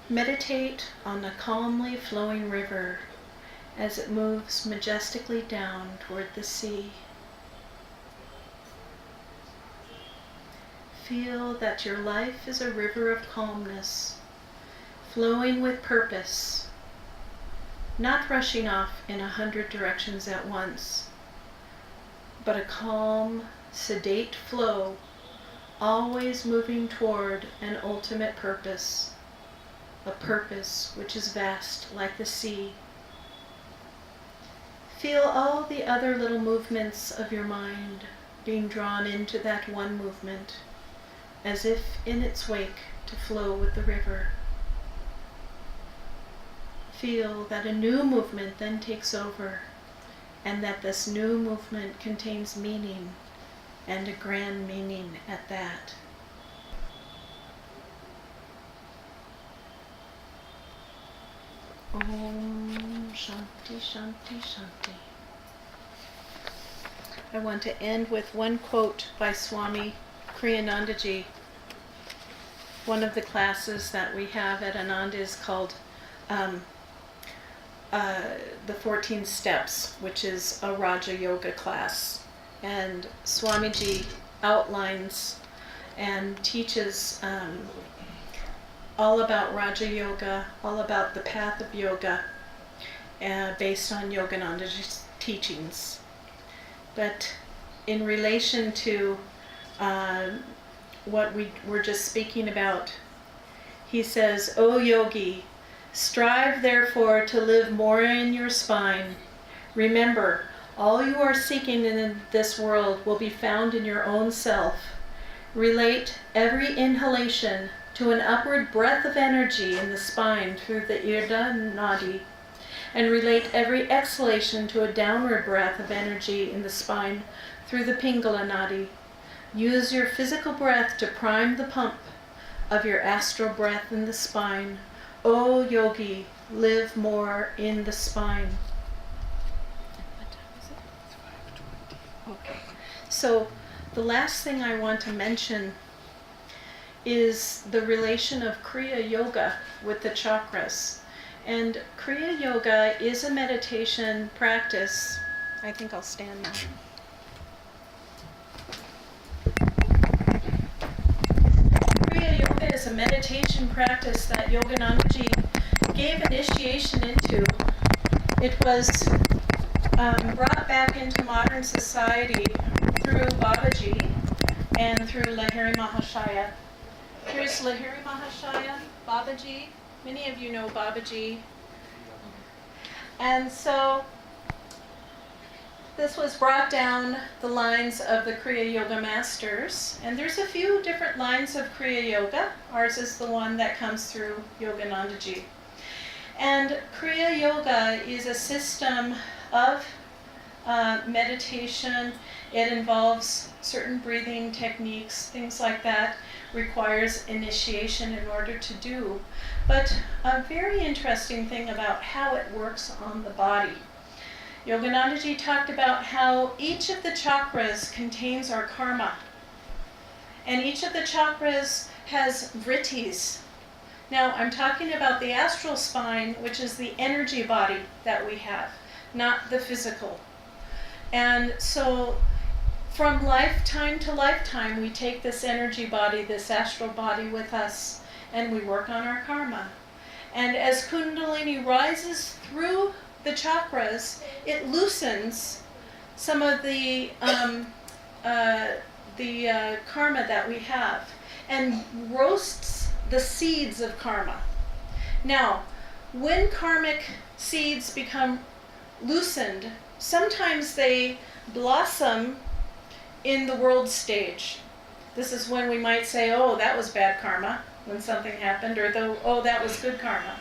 Meditate on the calmly flowing river as it moves majestically down toward the sea. Feel that your life is a river of calmness, flowing with purpose, not rushing off in 100 directions at once, but a calm, sedate flow, always moving toward an ultimate purpose, a purpose which is vast like the sea. Feel all the other little movements of your mind being drawn into that one movement, as if in its wake to flow with the river. Feel that a new movement then takes over, and that this new movement contains meaning, and a grand meaning at that. Om Shanti Shanti Shanti. I want to end with one quote by Swami Kriyanandaji. One of the classes that we have at Ananda is called the 14 Steps, which is a Raja Yoga class. And Swamiji outlines and teaches all about Raja Yoga, all about the path of yoga, based on Yoganandaji's teachings. But in relation to what we were just speaking about, he says, O yogi, strive therefore to live more in your spine. Remember, all you are seeking in this world will be found in your own self. Relate every inhalation to an upward breath of energy in the spine through the Ida Nadi, and relate every exhalation to a downward breath of energy in the spine through the Pingala Nadi. Use your physical breath to prime the pump of your astral breath in the spine. O yogi, live more in the spine. What time is it? Okay. So the last thing I want to mention is the relation of Kriya Yoga with the chakras. And Kriya Yoga is a meditation practice. I think I'll stand now. Kriya Yoga is a meditation practice that Yoganandaji gave initiation into. It was brought back into modern society through Babaji and through Lahiri Mahashaya. Here's Lahiri Mahashaya, Babaji. Many of you know Babaji. And so this was brought down the lines of the Kriya Yoga masters. And there's a few different lines of Kriya Yoga. Ours is the one that comes through Yoganandaji. And Kriya Yoga is a system of meditation. It involves certain breathing techniques, things like that. Requires initiation in order to do. But a very interesting thing about how it works on the body. Yoganandaji talked about how each of the chakras contains our karma. And each of the chakras has vrittis. Now, I'm talking about the astral spine, which is the energy body that we have, not the physical. And so from lifetime to lifetime, we take this energy body, this astral body with us, and we work on our karma. And as Kundalini rises through the chakras, it loosens some of the karma that we have and roasts the seeds of karma. Now, when karmic seeds become loosened, sometimes they blossom in the world stage. This is when we might say, oh, that was bad karma when something happened, or oh, that was good karma.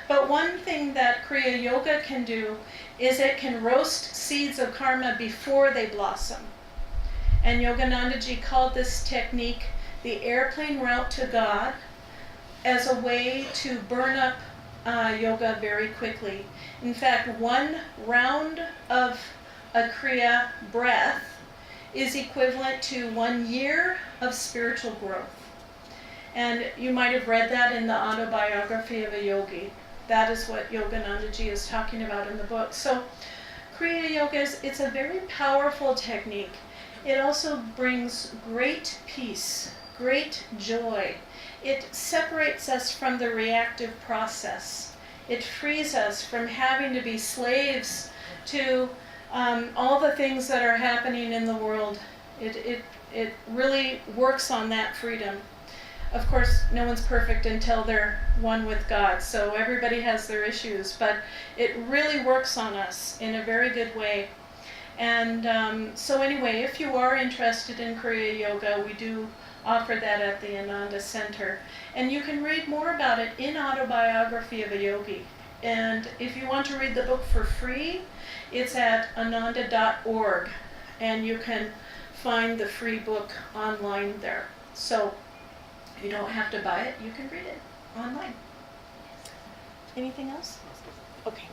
But one thing that Kriya Yoga can do is it can roast seeds of karma before they blossom. And Yoganandaji called this technique the airplane route to God, as a way to burn up yoga very quickly. In fact, one round of a Kriya breath is equivalent to 1 year of spiritual growth. And you might have read that in the autobiography of a yogi. That is what Yoganandaji is talking about in the book. So Kriya Yoga, it's a very powerful technique. It also brings great peace, great joy. It separates us from the reactive process. It frees us from having to be slaves to all the things that are happening in the world. It really works on that freedom. Of course, no one's perfect until they're one with God, so everybody has their issues, but it really works on us in a very good way. And so anyway, if you are interested in Kriya Yoga, we do offer that at the Ananda Center. And you can read more about it in Autobiography of a Yogi. And if you want to read the book for free, it's at ananda.org, and you can find the free book online there. So you don't have to buy it, you can read it online. Anything else? Okay.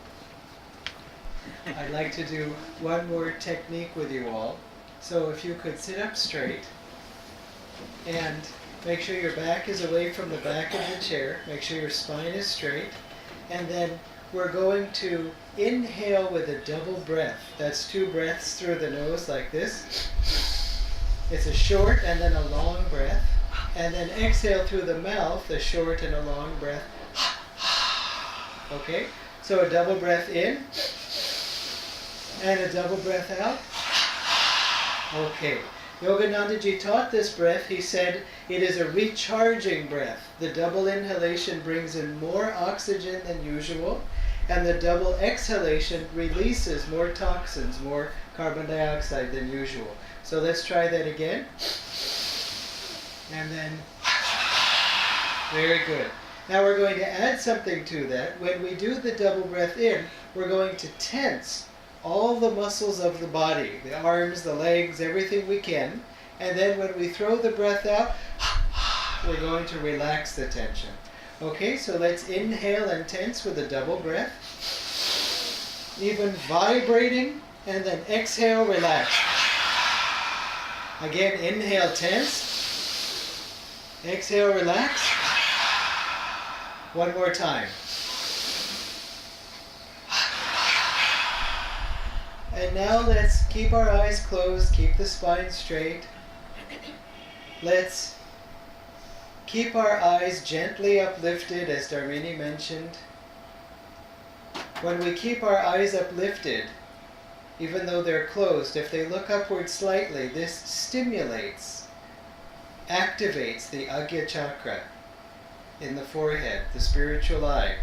I'd like to do one more technique with you all. So if you could sit up straight and make sure your back is away from the back of the chair. Make sure your spine is straight. And then we're going to inhale with a double breath. That's 2 breaths through the nose like this. It's a short and then a long breath. And then exhale through the mouth, a short and a long breath. Okay? So a double breath in and a double breath out. Okay. Yoganandaji taught this breath. He said it is a recharging breath. The double inhalation brings in more oxygen than usual, and the double exhalation releases more toxins, more carbon dioxide than usual. So let's try that again. And then, very good. Now we're going to add something to that. When we do the double breath in, we're going to tense all the muscles of the body, the arms, the legs, everything we can. And then when we throw the breath out, we're going to relax the tension. Okay, so let's inhale and tense with a double breath. Even vibrating, and then exhale, relax. Again, inhale, tense. Exhale, relax. One more time. And now let's keep our eyes closed, keep the spine straight. Let's keep our eyes gently uplifted, as Dharmini mentioned. When we keep our eyes uplifted, even though they're closed, if they look upward slightly, this stimulates, activates the Agya chakra in the forehead, the spiritual eye.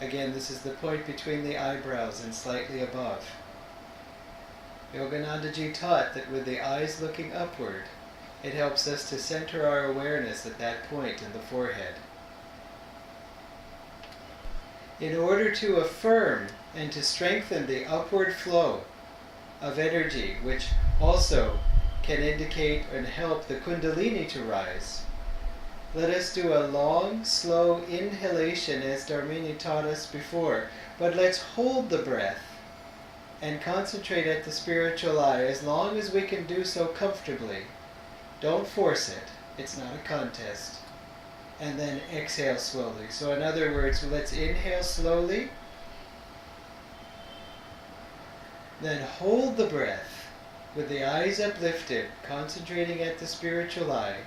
Again, this is the point between the eyebrows and slightly above. Yoganandaji taught that with the eyes looking upward, it helps us to center our awareness at that point in the forehead. In order to affirm and to strengthen the upward flow of energy, which also can indicate and help the Kundalini to rise, let us do a long, slow inhalation as Dharmini taught us before. But let's hold the breath and concentrate at the spiritual eye as long as we can do so comfortably. Don't force it. It's not a contest. And then exhale slowly. So in other words, let's inhale slowly. Then hold the breath with the eyes uplifted, concentrating at the spiritual eye.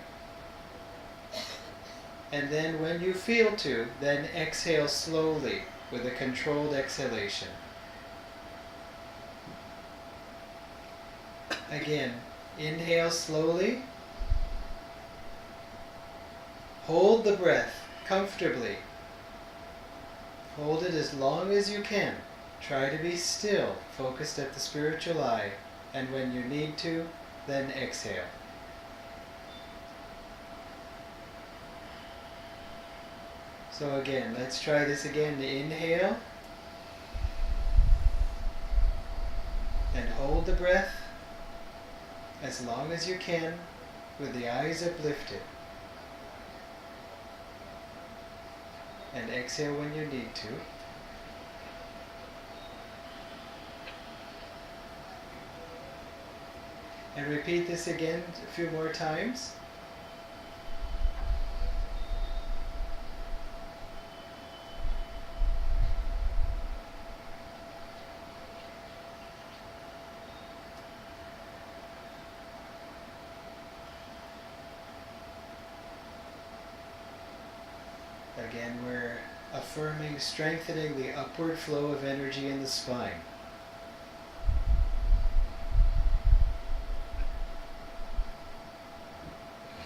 And then when you feel to, then exhale slowly with a controlled exhalation. Again, inhale slowly. Hold the breath comfortably. Hold it as long as you can. Try to be still, focused at the spiritual eye. And when you need to, then exhale. So again, let's try this again. Inhale. And hold the breath as long as you can with the eyes uplifted. And exhale when you need to. And repeat this again a few more times. Again, we're affirming, strengthening the upward flow of energy in the spine.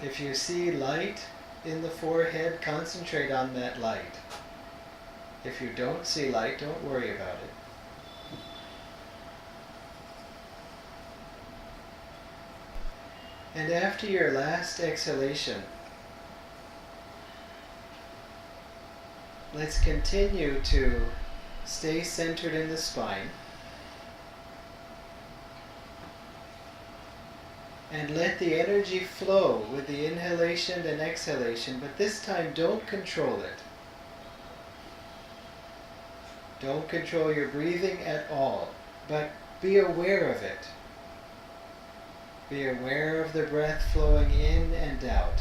If you see light in the forehead, concentrate on that light. If you don't see light, don't worry about it. And after your last exhalation, let's continue to stay centered in the spine and let the energy flow with the inhalation and exhalation, but this time don't control it. Don't control your breathing at all, but be aware of it. Be aware of the breath flowing in and out.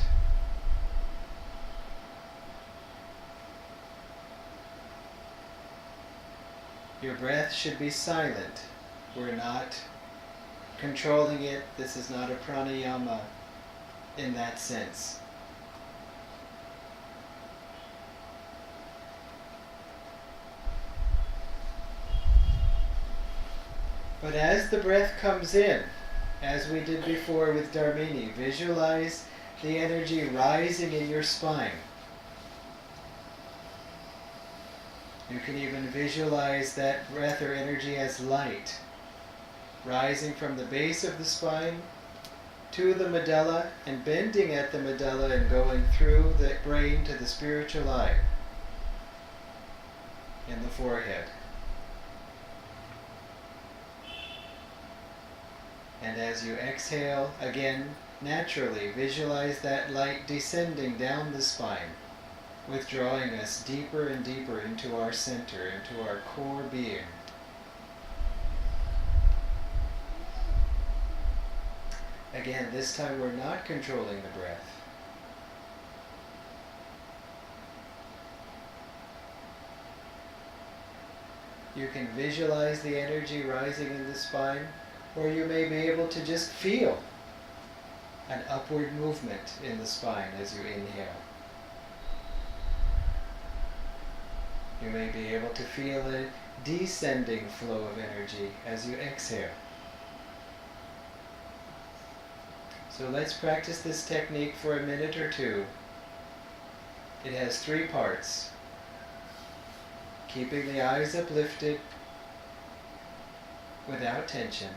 Your breath should be silent. We're not controlling it. This is not a pranayama in that sense. But as the breath comes in, as we did before with Dharmini, visualize the energy rising in your spine. You can even visualize that breath or energy as light, rising from the base of the spine to the medulla and bending at the medulla and going through the brain to the spiritual eye in the forehead. And as you exhale, again, naturally visualize that light descending down the spine, withdrawing us deeper and deeper into our center, into our core being. Again, this time we're not controlling the breath. You can visualize the energy rising in the spine, or you may be able to just feel an upward movement in the spine as you inhale. You may be able to feel a descending flow of energy as you exhale. So let's practice this technique for a minute or two. It has 3 parts. Keeping the eyes uplifted without tension,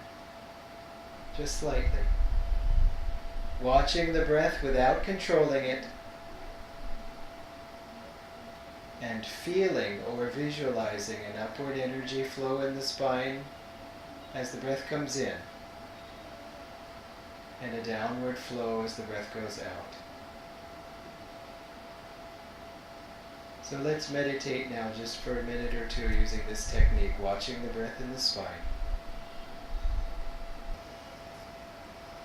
just slightly. Watching the breath without controlling it, and feeling or visualizing an upward energy flow in the spine as the breath comes in, and a downward flow as the breath goes out. So let's meditate now just for a minute or two using this technique, watching the breath in the spine.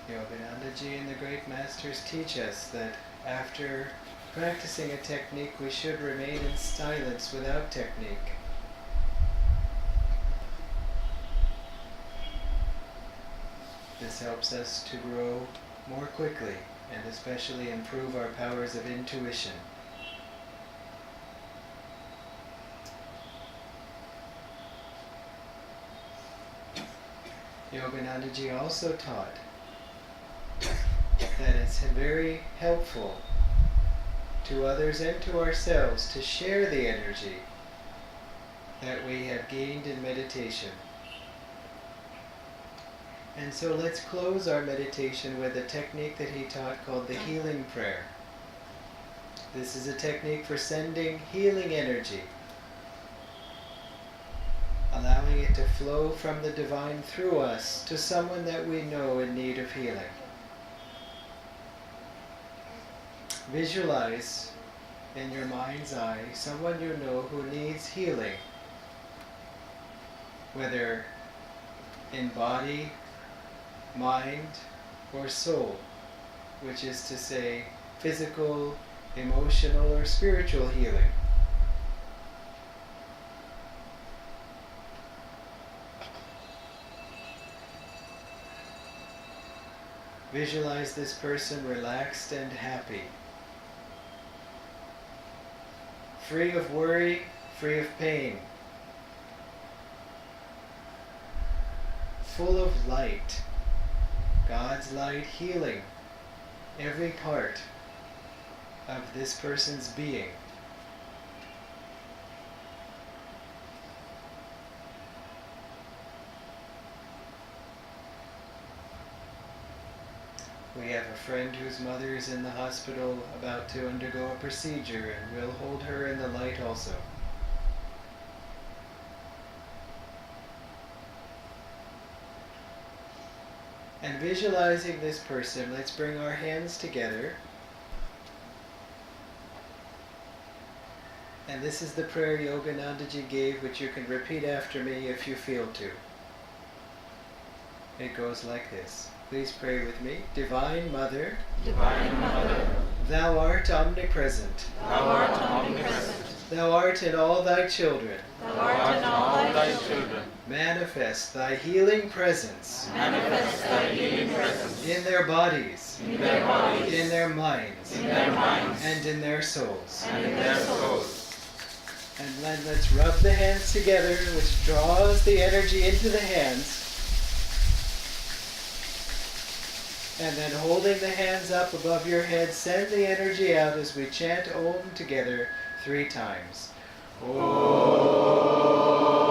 Yoganandaji and the great masters teach us that after practicing a technique, we should remain in silence without technique. This helps us to grow more quickly and especially improve our powers of intuition. Yoganandaji also taught that it's very helpful to others and to ourselves to share the energy that we have gained in meditation. And so let's close our meditation with a technique that he taught called the healing prayer. This is a technique for sending healing energy, allowing it to flow from the divine through us to someone that we know in need of healing. Visualize in your mind's eye someone you know who needs healing, whether in body, mind, or soul, which is to say physical, emotional, or spiritual healing. Visualize this person relaxed and happy, free of worry, free of pain, full of light, God's light healing every part of this person's being. We have a friend whose mother is in the hospital about to undergo a procedure, and we'll hold her in the light also. And visualizing this person, let's bring our hands together. And this is the prayer Yoganandaji gave, which you can repeat after me if you feel to. It goes like this. Please pray with me. Divine Mother, Divine Mother, Thou art omnipresent. Thou art omnipresent. Thou art in all Thy children. Thou art in all Thy children. Manifest Thy healing presence Manifest Thy healing presence in their bodies, in their bodies, in their minds, in their minds, and in their souls. and in their souls. And then let's rub the hands together, which draws the energy into the hands. And then holding the hands up above your head, send the energy out as we chant Om together 3 times. Om.